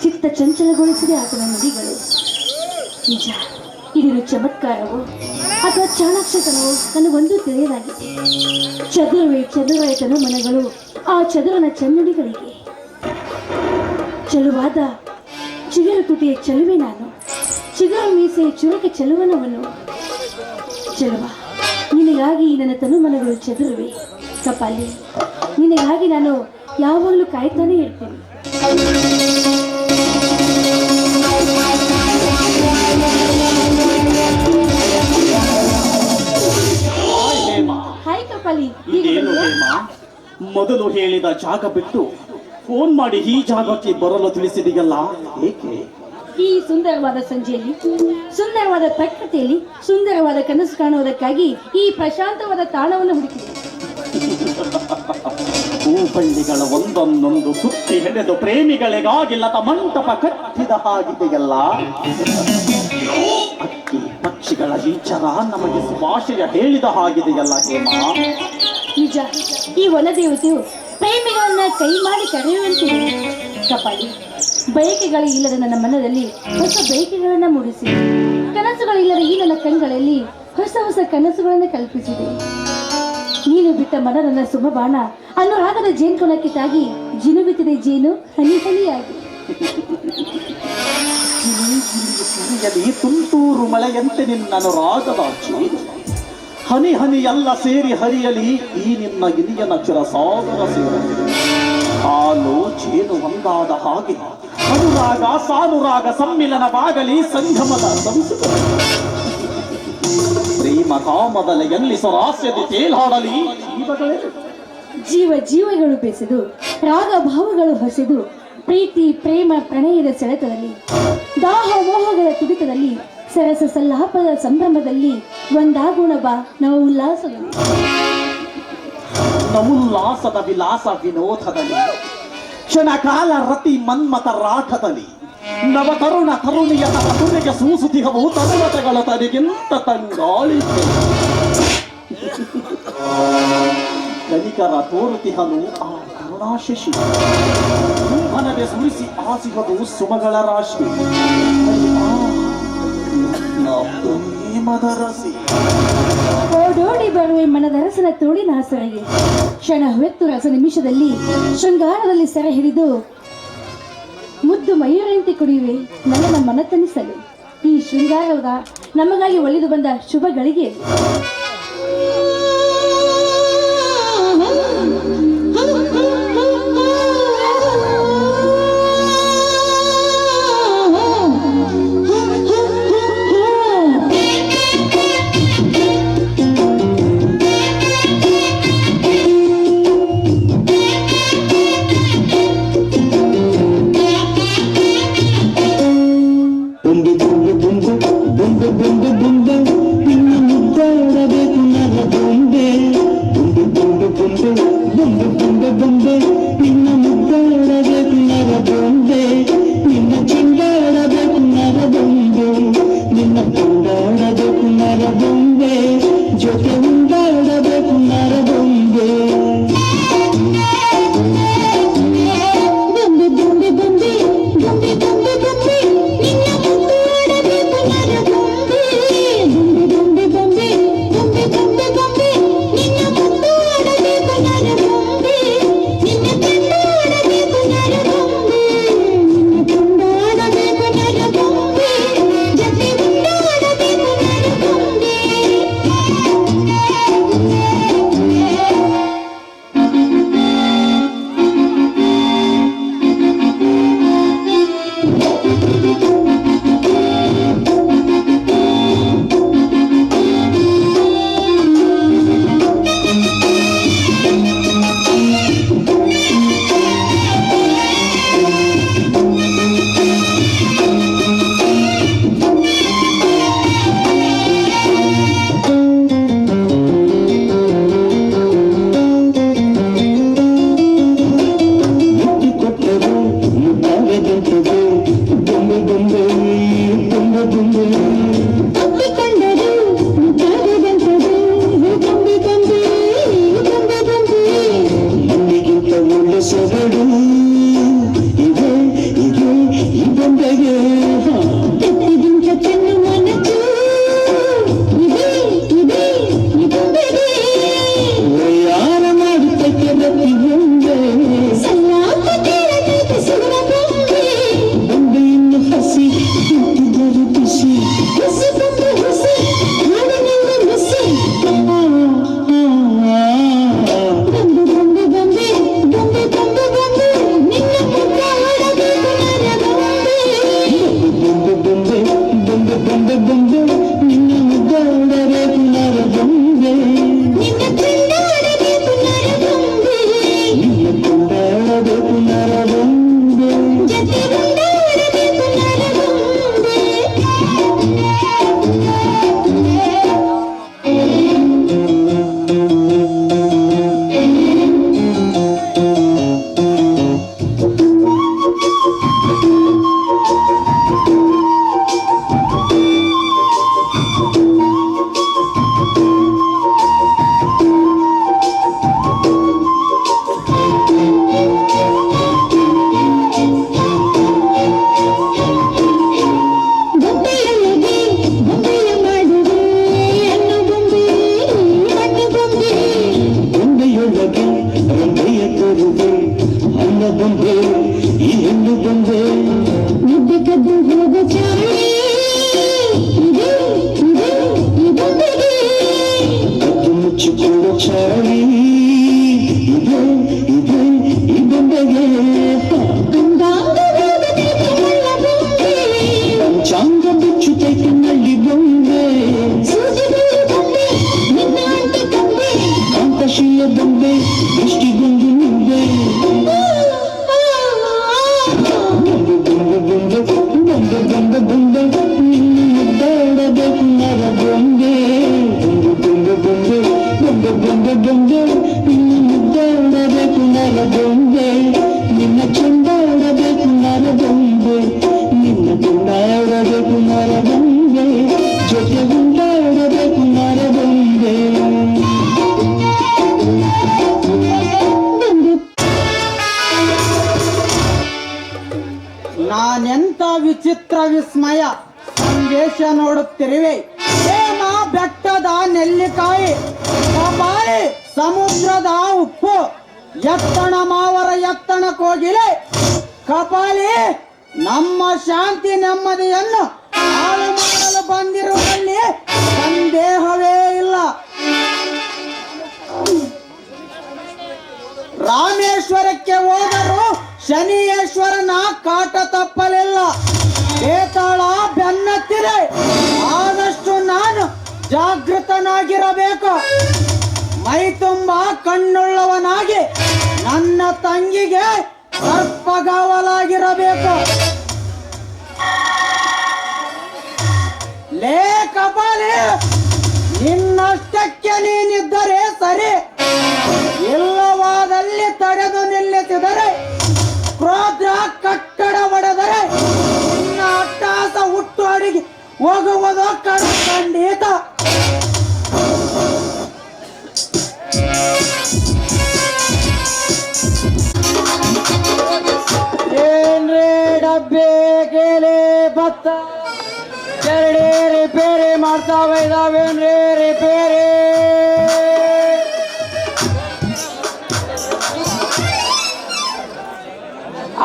ಚಿತ್ತ ಚಂಚಲಗೊಳಿಸಿದೆ ಆತನ ನುಡಿಗಳು. ನಿಜ, ಇದಿರು ಚಮತ್ಕಾರವೋ ಅಥವಾ ಚಾಣಾಕ್ಷತನವೋ ನನಗೊಂದು ತಿಳಿಯಲಾಗಿದೆ. ಚದುರವೇ ತನು ಮನಗಳು ಆ ಚದುರನ ಚನ್ನುಡಿಗಳಿಗೆ. ಚಲುವಾದ ಚಿಗುರು ತುಟಿಯ ಚಲುವೆ ನಾನು, ಚಿಗುರು ಮೀಸೆಯ ಚುರುಕೆ ಚಲುವನವನು. ಚಲುವ, ನಿನಗಾಗಿ ನನ್ನ ತನು ಮನಗಳು ಚದುರುವೆ. ಕಪಾಲಿ, ನಿನಗಾಗಿ ನಾನು ಯಾವಾಗಲೂ ಕಾಯ್ತಾನೆ ಇರ್ತೀನಿ. ಹಾಯ್ ಕಪಾಲಿ, ಇದೇನು ಹೇಮ, ಮೊದಲು ಹೇಳಿದ ಜಾಗ ಬಿಟ್ಟು ಫೋನ್ ಮಾಡಿ ಈ ಜಾಗಕ್ಕೆ ಬರಲು ತಿಳಿಸಿದೆಯಲ್ಲ, ಏಕೆ? ಈ ಸುಂದರವಾದ ಸಂಜೆಯಲ್ಲಿ, ಸುಂದರವಾದ ಪ್ರಕೃತಿಯಲ್ಲಿ ಸುಂದರವಾದ ಕನಸು ಕಾಣುವುದಕ್ಕಾಗಿ ಈ ಪ್ರಶಾಂತವಾದ ತಾಣವನ್ನು ಹುಡುಕಿದೆ. ಹೂಬಳ್ಳಿಗಳ ಒಂದೊಂದೊಂದು ಸುತ್ತಿ ಹೆಣೆದು ಪ್ರೇಮಿಗಳಿಗಾಗಿ ಲತ ಮಂಟಪ ಕಟ್ಟಿದ ಹಾಗಿದೆಯಲ್ಲ. ಅಕ್ಕಿ ಪಕ್ಷಿಗಳ ವಿಚಾರ ನಮಗೆ ಶುಭಾಶಯ ಹೇಳಿದ ಹಾಗಿದೆಯಲ್ಲ ಹೇಮ. ನಿಜ, ಈ ವನದೇವತೆಯು ಪ್ರೇಮಿಗಳನ್ನ ಕೈ ಮಾಡಿ ಕರೆಯುವಂತಿದೆ. ಕಪಾಲಿ, ಬಯಕೆಗಳು ಇಲ್ಲದ ನನ್ನ ಮನದಲ್ಲಿ ಹೊಸ ಬಯಕೆಗಳನ್ನ ಮೂಡಿಸಿ, ಕನಸುಗಳಿಲ್ಲದ ಈ ನನ್ನ ಕಣ್ಗಳಲ್ಲಿ ಹೊಸ ಹೊಸ ಕನಸುಗಳನ್ನು ಕಲ್ಪಿಸಿದೆ. ನೀನು ಬಿಟ್ಟ ಮನ ನನ್ನ ಸುಮಬಾಣ ಅನುರಾಗದ ಜೇನುಕೊಳಕ್ಕೆ ತಾಗಿ ಜಿನುಗುತ್ತಿದೆ ಜೇನು ಹನಿ ಹನಿಯಾಗಿ. ಸಿರಿಯಲಿ ತುಂತೂರು ಮಳೆಯಂತೆ ನಿನ್ನನು ರಾಗದ ಜೇನು, ಹನಿ ಹನಿ ಎಲ್ಲ ಸೇರಿ ಹರಿಯಲಿ ಈ ನಿನ್ನ ಗಿರಿಯನ ಚಿರಸಾಗರ ಸೇರಲಿ. ಹಾಲು ಜೇನು ಒಂದಾದ ಹಾಗೆ ಅನುರಾಗ ಸಾನುರಾಗ ಸಮ್ಮಿಲನವಾಗಲಿ ಸಂಗಮದ ಸಂಸ್ಕೃತ. ಪ್ರೇಮ ಕಾಮದಲೆಯಲ್ಲಿ ಸ್ವರಾಸ್ಯತೆ ತೇಲಾಡಲಿ ಜೀವಗಳೇ. ಜೀವಗಳು ಬೆಸೆದು ರಾಗ ಭಾವಗಳು ಹೊಸೆದು ಪ್ರೀತಿ ಪ್ರೇಮ ಪ್ರಣಯದ ಸೆಳೆತದಲ್ಲಿ, ದಾಹ ಮೋಹಗಳ ತುಡಿತದಲ್ಲಿ, ಸರಸ ಸಲ್ಲಾಪದ ಸಂಭ್ರಮದಲ್ಲಿ ಒಂದಾಗೋಣ ಬಾ ನಾವು ಉಲ್ಲಾಸದಲ್ಲಿ. ನಮುಲ್ಲಾಸದ ವಿಲಾಸ ವಿನೋದದಲ್ಲಿ, ಕ್ಷಣಕಾಲ ರತಿ ಮನ್ಮತ ರಾಠದಲ್ಲಿ, ನವ ತರುಣ ತರುಣಿಯ ತರುಣಿಗೆ ಸೂಸುತಿಹವು ತರುಣತೆಗಳ ತರಿಗಿಂತ ತಂಗಾಳಿಕೆ. ಕನಿಕರ ತೋರುತಿಹನು ಆ ಕರುಣಾಶಿಶಿ, ಮನವೇ ಸುರಿಸಿ ಆಸಿಹದು ಸುಮಗಳ ರಾಶಿ. ಪ್ರೇಮದ ರಸಿ ಓಡೋಡಿ ಬರುವೆ ಮನದರಸನ ತೋಳಿನ ಹಸರೆಗೆ. ಕ್ಷಣ ಹೊತ್ತು ರಸ ನಿಮಿಷದಲ್ಲಿ ಶೃಂಗಾರದಲ್ಲಿ ಸೆರೆ ಹಿಡಿದು ಮುದ್ದು ಮಯೂರಂತೆ ಕುಡಿಯುವೆ ನನ್ನ ಮನತನಿಸಲು. ಈ ಶೃಂಗಾರದ ನಮಗಾಗಿ ಒಲಿದು ಬಂದ ಶುಭ ಗಳಿಗೆ. ಬುಂಬು ಬುಂಬು ಬುಂಬು ಬುಂಬು ಬುಂಬು ಇನ್ನು ಮುದ್ದಾಡಬೇಕು ನರದು ಚಳಿ ಇದೆ ಇದೆ ಈ ಬೊಂಬೆಗೆ ಪಂಚಾಂಗ ಬಿಚ್ಚುತ್ತೈತೆ ನಳ್ಳಿ ಬೊಂಬೆ ಕಾಂತಶೀಲ ಬೊಂಬೆ ದೃಷ್ಟಿಗೊಂದು ನಿಂಬೆ ಬೊಂಬೆ ಬೊಂಬೆ ಬೊಂಬೆ ಬೊಂಬೆ ಬೊಂಬೆ ಮುದ್ದಾಡಬೇಕು ನರ ಬೊಂಬೆ ಬೊಂಬೆ ಬೊಂಬೆ ಬೊಂಬೆ ಬೊಂಬೆ ಬೊಂಬೆ ಮುದ್ದಾಡಬೇಕು ನರ ಬೊಂಬೆ ನಿನ್ನ ಚಂಡಾಡಬೇಕು ನರ ಬೊಂಬೆ ನಿನ್ನ ತುಂಡಾಡಬೇಕು ನರ ಬೊಂಬೆ ಜೊತೆ ಉಂಡಾಡಬೇಕು ನರ ಬೊಂಬೆ ನಾನೆಂತ ವಿಚಿತ್ರ ವಿಸ್ಮಯ ಸಂದೇಶ ನೋಡುತ್ತಿರುವೆ ಪ್ರೇಮ ಬೆಟ್ಟದ ನೆಲ್ಲಿಕಾಯಿ ಕಪಾಲಿ ಸಮುದ್ರದ ಉಪ್ಪು ಎತ್ತಣ ಮಾವರ ಎತ್ತಣ ಕೋಗಿಲೆ ಕಪಾಲಿ ನಮ್ಮ ಶಾಂತಿ ನೆಮ್ಮದಿಯನ್ನು ಹಾಳು ಮಾಡಲು ಬಂದಿರುವಲ್ಲಿ ಸಂದೇಹವೇ ಇಲ್ಲ. ರಾಮೇಶ್ವರಕ್ಕೆ ಹೋದರೂ ಶನಿಯೇಶ್ವರನ ಕಾಟ ತಪ್ಪಲಿಲ್ಲ. ಬೇತಾಳ ಬೆನ್ನತ್ತಿದೆ, ಆದಷ್ಟು ನಾನು ಜಾಗೃತನಾಗಿರಬೇಕು. ಮೈ ತುಂಬ ಕಣ್ಣುಳ್ಳವನಾಗಿ ನನ್ನ ತಂಗಿಗೆ ಸರ್ಪಗಾವಲಾಗಿರಬೇಕು. ಲೇ ಕಪಾಲಿ, ನಿನ್ನಷ್ಟಕ್ಕೆ ನೀನಿದ್ದರೆ ಸರಿ, ಇಲ್ಲವಾದಲ್ಲಿ ತಡೆದು ನಿಲ್ಲಿಸಿದರೆ, ಕ್ರೋಧ ಕಟ್ಟಡ ಒಡೆದರೆ ನಿನ್ನ ಅಟ್ಟಹಾಸ ಹುಟ್ಟು ಅಡಿಗೆ ಹೋಗುವುದು ಖಂಡಿತ. ಏನ್ರೇ ಡಬ್ಬೆ ಕೇಳಿ ಭತ್ತ ಎರಡೇ ರಿಪೇರಿ ಮಾಡ್ತಾವೆ ಇದಾವೇನ್ರಿ ರಿಪೇರಿ?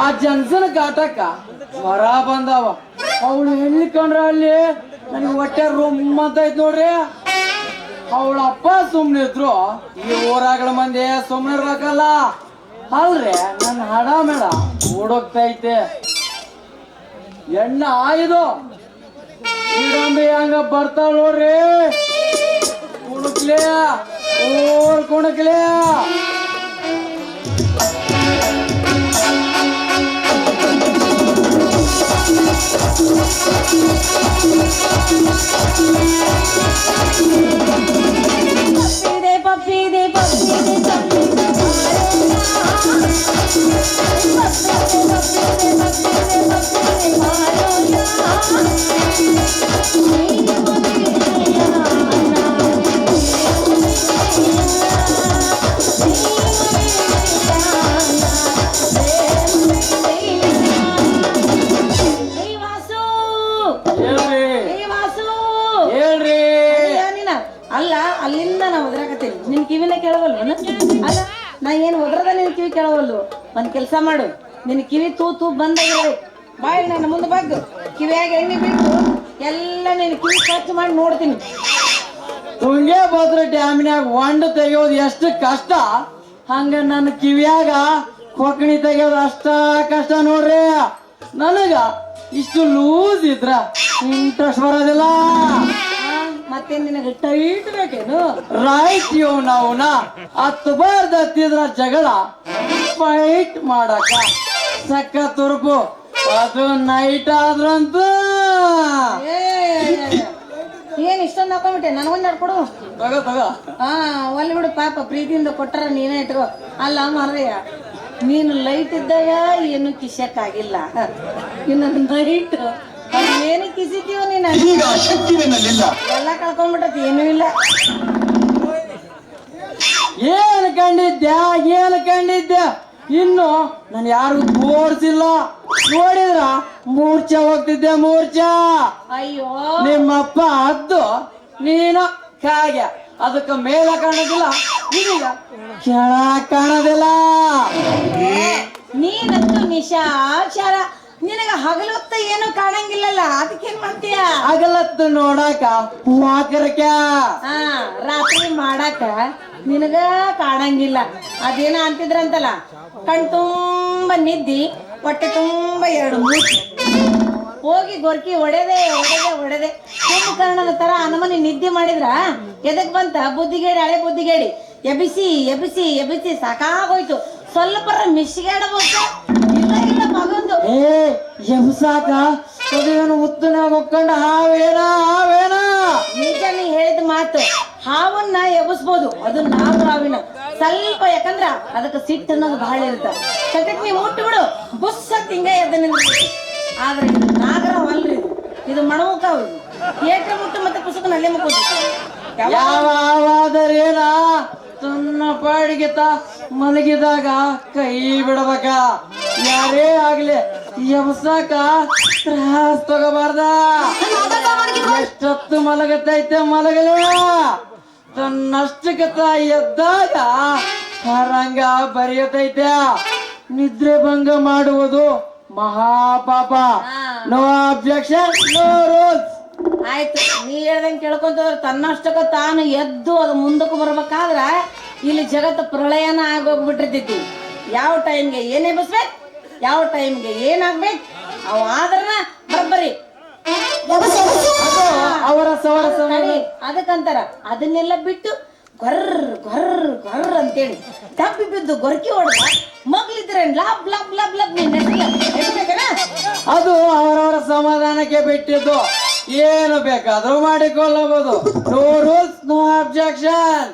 ಆ ಜನ್ಸನ್ ಘಾಟಕ್ಕ ಜ್ವರ ಬಂದಾವ. ಅವಳು ಎಲ್ಲಿ ಕಂಡ್ರ ಅಲ್ಲಿ ನನಗೆ ಹೊಟ್ಟೆ ಅಂತ ಐತ್ ನೋಡ್ರಿ. ಅವಳ ಅಪ್ಪ ಸುಮ್ನೆ ಇದ್ರು, ಈ ಊರಾಗಳ ಮಂದಿ ಸುಮ್ನೆ ಇರ್ಬೇಕಲ್ಲ. ಅಲ್ರಿ ನನ್ನ ಹಡ ಮೇಡ ಓಡೋಗ್ತೈತೆ. ಎಣ್ಣ ಆಯ್ದು ಈಡಂಬಿ ಹಂಗ ಬರ್ತಾವ ನೋಡ್ರಿ. ಕುಣಕ್ಲಿಯ ಓರ್ ಕುಣಕ್ಲಿಯ ಪಪ್ಪಿದೆ ಅಲ್ಲ ಅಲ್ಲಿಂದ ನಾ ಒದ್ರಾಕತ್ತೇನೆ, ನಿನ್ ಕಿವಿನ ಕೇಳವಲ್ವ? ಅಲ್ಲ ನಾ ಏನು ಒದ್ರದ ನಿನ್ ಕಿವಿ ಕೇಳವಲ್ಲು. ಒಂದ್ ಕೆಲ್ಸ ಮಾಡು, ನಿನ್ ಕಿವಿ ತೂ ಬಂದಾಗಿರೋ ಬಾಯ್ ನನ್ನ ಮುಂದೆ ಬಗ್ಗೆ ಕಿವಿಯಾಗ ಎಣ್ಣೆ ಬಿಟ್ಟು ಎಲ್ಲ ನಿನ್ ಕಿವಿ ಸ್ವಚ್ಛ ಮಾಡಿ ನೋಡ್ತೀನಿ. ತುಂಗಭದ್ರಾ ಡ್ಯಾಮಿನಾಗ ಒಂಡು ತೆಗೆಯೋದು ಎಷ್ಟು ಕಷ್ಟ, ಹಂಗ ನನ್ನ ಕಿವಿಯಾಗ ಕೊಕ್ಕಣಿ ತೆಗೆಯೋದು ಅಷ್ಟ ಕಷ್ಟ ನೋಡ್ರಿ. ನನಗ ಇಷ್ಟು ಲೂಸ್ ಇದ್ರ ಇಂಟ್ರೆಸ್ಟ್ ಬರೋದಿಲ್ಲ. ಮತ್ತೆ ನಿನಗೆ ಟೈಟ್ ಬೇಕೇನು? ರೈಟ್ ನಾವು ಹತ್ತು ಬರ್ದತ್ತಿದ್ರ ಜಗಳ ಫೈಟ್ ಮಾಡಕ ಸಕ್ಕ ತುರುಪು. ಅದು ನೈಟ್ ಆದ್ರಂತೂ ಏನ್ ಇಷ್ಟೊಂದು ಹಾಕೊಂಡ್ಬಿಟ್ಟೆ, ನನಗೊಂದು ನಡ್ಕೊಡು. ತಗೋ ಹಾ ಒಲ್ಲಿ ಬಿಡು ಪಾಪ, ಪ್ರೀತಿಯಿಂದ ಕೊಟ್ಟಾರ ನೀನೇ ಇಟ್ಕೋ. ಅಲ್ಲ ಮಾರಯ್ಯ, ನೀನು ಲೈಟ್ ಇದ್ದಾಗ ಏನು ಕಿಸಕ್ಕಾಗಿಲ್ಲ, ಇನ್ನು ನೈಟ್ ಏನು ಕಿಸಿತೀವ ನೀನು? ಎಲ್ಲ ಕಳ್ಕೊಂಡ್ಬಿಟ್ಟತಿ, ಏನೂ ಇಲ್ಲ. ಏನ್ ಕಂಡಿದ್ದೆ ಇನ್ನು ನಾನು ಯಾರು ತೋರ್ಸಿಲ್ಲ. ನೋಡಿದ್ರ ಮೂರ್ಛೆ ಹೋಗ್ತಿದ್ದೆ, ಮೂರ್ಛೆ. ಅಯ್ಯೋ ನಿಮ್ಮಪ್ಪ ಅದ್ದು ನೀನು ಕಾಗೆ, ಅದಕ್ಕೆ ಮೇಲ ಕಾಣೋದಿಲ್ಲ, ಇದೀಗ ಕೆಳ ಕಾಣೋದಿಲ್ಲ. ನೀನಂತೂ ನಿಶಾಚಾರ ನಿನಗ ಹಗಲೊತ್ತ ಏನು ಕಾಣಂಗಿಲ್ಲಲ್ಲ ಅದಕ್ಕೇನ್ ಮಾಡ್ತೀಯ ಆಗಲತ್ತು ನೋಡಾಕ ವಾಕರಕ ಹಾ ರಾತ್ರಿ ಮಾಡಾಕ ನಿನಗ ಕಾಣಂಗಿಲ್ಲ ಅದೇನ ಅಂತಿದ್ರಂತಲ್ಲ ಕಣ್ ತುಂಬ ನಿದ್ದಿ ಹೊಟ್ಟೆ ತುಂಬ 2 ಮೂತಿ ಹೋಗಿ ಗೊರ್ಕಿ ಒಡೆದೆ ಕುಂಭಕರ್ಣನ ತರ ಅನಮನಿ ನಿದ್ದೆ ಮಾಡಿದ್ರ ಎದಕ್ ಬಂತ ಬುದ್ಧಿಗೇಡಿ ಹಳೆ ಬುದ್ಧಿಗೇಡಿ ಎಬಿಸಿ ಸಾಕಾಗೋಯ್ತು ಸ್ವಲ್ಪರ ಮಿಶ್ಗಾಡಬಹುದು ಇಲ್ಲ ಮಗಂದು ಎಬ್ಸಾಕ ಅದೇನು ಉತ್ತನಾಗ ಹೋಗ್ಕೊಂಡ ಹಾವೇನ ನಿಜ ನೀ ಹೇಳಿದ ಮಾತು ಹಾವನ್ನ ಎಬ್ಸ್ಬೋದು ಅದು ನಾಗರ ಹಾವಿನ ಸ್ವಲ್ಪ ಯಾಕಂದ್ರ ಅದಕ್ಕೆ ಸಿಟ್ಟು ಅನ್ನೋದು ಬಹಳ ಇರುತ್ತ ಸದ್ಯಕ್ಕೆ ನೀವು ಮುಟ್ಟಿ ಬಿಡು ಬುಸ್ ಹಿಂಗ ಎದ್ದ ನಿಂದ್ರಿ ಆದ್ರೆ ಇದು ನಾಗರ ಅಲ್ರಿ ಇದು ಮಣಮುಖ ಏಟ್ರ ಮುಟ್ಟು ಮತ್ತೆ ಪುಸ್ತಕ ನಲ್ಲೆ ಮುಕ್ಕೋದು ಯಾವಾದರೇನ ತನ್ನ ಪಾಡಿಗೆ ಮಲಗಿದಾಗ ಕೈ ಬಿಡಬೇಕ ಯಾರೇ ಆಗ್ಲಿ ಎಬ್ಸಾಕ ತ್ರಾಸ್ ತಗೋಬಾರ್ದ ಎಷ್ಟೊತ್ತು ಮಲಗತೈತೆ ಮಲಗಲೇ ತನ್ನಷ್ಟಕ್ಕೆ ಎದ್ದಾಗ ಹರಂಗ ಬರೆಯತೈತೆ ನಿದ್ರೆ ಭಂಗ ಮಾಡುವುದು ಮಹಾಪಾಪ ನೋ ಅಬ್ಜೆಕ್ಷನ್ ನೋ ರೂಲ್ಸ್ ಆಯ್ತು ನೀ ಹೇಳ್ದಂಗೆ ಕೇಳ್ಕೊಂತಂದ್ರೆ ತನ್ನಷ್ಟಕ್ಕ ತಾನು ಎದ್ದು ಅದು ಮುಂದಕ್ಕೆ ಬರ್ಬೇಕಾದ್ರ ಇಲ್ಲಿ ಜಗತ್ತು ಪ್ರಳಯನ ಆಗೋಗ್ಬಿಟ್ಟಿರ್ತೈತಿ ಯಾವ ಟೈಮ್ಗೆ ಏನ್ ಎಬ್ಬಿಸ್ಬೇಕು ಯಾವ ಟೈಮ್ಗೆ ಏನಾಗ್ಬೇಕು ಅವು ಆದ್ರನ ಬರಬ್ಬರಿ ಅವರ ಸವರ ಅದಕ್ಕಂತಾರ ಅದನ್ನೆಲ್ಲ ಬಿಟ್ಟು ಗೊರ್ರ್ ಅಂತೇಳಿ ತಪ್ಪಿ ಬಿದ್ದು ಗೊರ್ಕಿ ಹೊಡೆದ ಮಗ್ಲಿದ್ರೆ ಲಾಬ್ ಲಾಬ್ ಲಾಬ್ ಲಾಬ್ ಅದು ಅವರವರ ಸಮಾಧಾನಕ್ಕೆ ಬಿಟ್ಟಿದ್ದು ಏನು ಬೇಕಾದ್ರೂ ಮಾಡಿಕೊಳ್ಳಬಹುದು ನೋ ರೂಲ್ಸ್ ನೋ ಅಬ್ಜೆಕ್ಷನ್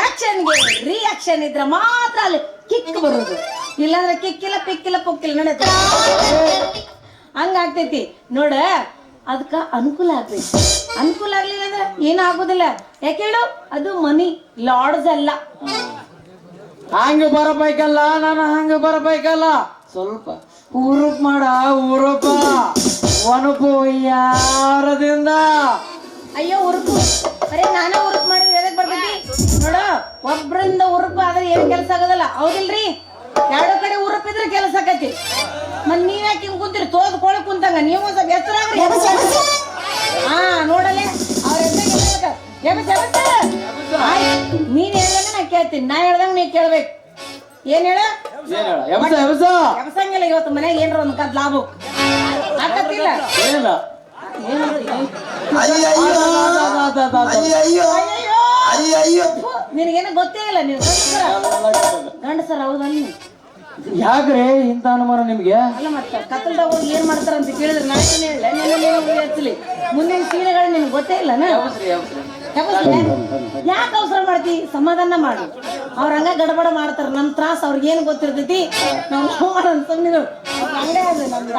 ಆಕ್ಷನ್ಗೆ ರಿಯಾಕ್ಷನ್ ಇದ್ರೆ ಮಾತ್ರ ಅಲ್ಲಿ ಕಿಕ್ ಬರುದು ಇಲ್ಲಾಂದ್ರೆ ಕಿಕ್ಕಿಲ್ಲ ಪಿಕ್ಕಿಲ್ಲ ಪುಕ್ಕಿಲ್ಲ ನಡೆಯುತ್ತೆ ಹಂಗಾಗ್ತೈತಿ ನೋಡ ಅದಕ್ಕ ಅನುಕೂಲ ಆಗ್ತೈತಿ ಅನುಕೂಲ ಆಗ್ಲಿಲ್ಲ ಅಂದ್ರೆ ಏನಾಗುದಿಲ್ಲ ಯಾಕೆ ಹೇಳು ಅದು ಮನಿ ಲಾಡ್ಸ್ ಅಲ್ಲ ಹಂಗ ಬರಬೇಕಲ್ಲ ನಾನು ಹಂಗ ಬರಬೇಕಲ್ಲ ಸ್ವಲ್ಪ ಊರುಪ್ ಮಾಡ ಊರಪ್ಪ ಒನಪು ಯಾರದಿಂದ ಅಯ್ಯೋ ಉರುಪು ಬರೀ ನಾನೇ ಉರುಪು ಮಾಡಿದ್ರೆ ಎದಕ್ ಬರ್ತೈತಿ ನೋಡು ಒಬ್ರಿಂದ ಉರುಪು ಆದ್ರೆ ಏನ್ ಕೆಲಸ ಆಗೋದಲ್ಲ ಹೌದಿಲ್ರಿ ಎರಡು ಕಡೆ ಉರುಪಿದ್ರೆ ಕೆಲಸ ಆಕತಿ ಮತ್ ನೀವ್ ಯಾಕೆ ಹಿಂಗ್ ಕುಂತೀರಿ ತೋದ್ ಕೋಳಿ ಕುಂತಂಗ ನೀವು ಒಂದ್ ಸ್ವಲ್ಪ ಎತ್ತರಾಗ್ರಿ ಹಾ ನೋಡಲೆ ಅವ್ರ ನೀನ್ ಹೇಳ್ದಂಗ ನಾ ಕೇಳ್ತೀನಿ ನಾ ಹೇಳ್ದಂಗ ನೀ ಕೇಳ್ಬೇಕು ಏನ್ ಹೇಳ ಎಬ್ಸಂಗಿಲ್ಲ ಇವತ್ತು ಮನೆಗೆ ಏನ್ರ ಒಂದ್ ಕದ್ ಲಾಭ ಆಕತ್ತಿಲ್ಲ ನಿನಗೇನ ಗೊತ್ತೇ ಇಲ್ಲ ನೀನು ಗಂಡಸರ ಹೌದಲ್ಲ ಯಾಕ್ರೆ ಇಂತ ಅನುಮಾನ ನಿಮ್ಗೆ ಅಲ್ಲ ಮತ್ತೆ ಕತ್ತಲ್ದಾಗ ಹೋಗಿ ಏನ್ ಮಾಡ್ತಾರ ಅಂತ ಕೇಳಿದ್ರೆ ನಾನೇನು ಹೇಳ ಹಚ್ಚಲಿ ಮುಂದಿನ ಸೀರೆಗಳು ನಿನ್ಗೆ ಗೊತ್ತೇ ಇಲ್ಲ ಯಾಕೆ ಅವಸರ ಮಾಡ್ತಿ ಸಮಾಧಾನ ಮಾಡು ಅವ್ರ ಹಂಗ ಗಡಬಡ ಮಾಡ್ತಾರ ನಮ್ ತ್ರಾಸ ಅವ್ರಿಗೆ ಏನ್ ಗೊತ್ತಿರ್ತೈತಿ ನಾವು ಮಾಡೋಣ ಸುಮ್ಮನೆ ಹಂಗೆ ಅದು ನಮ್ದು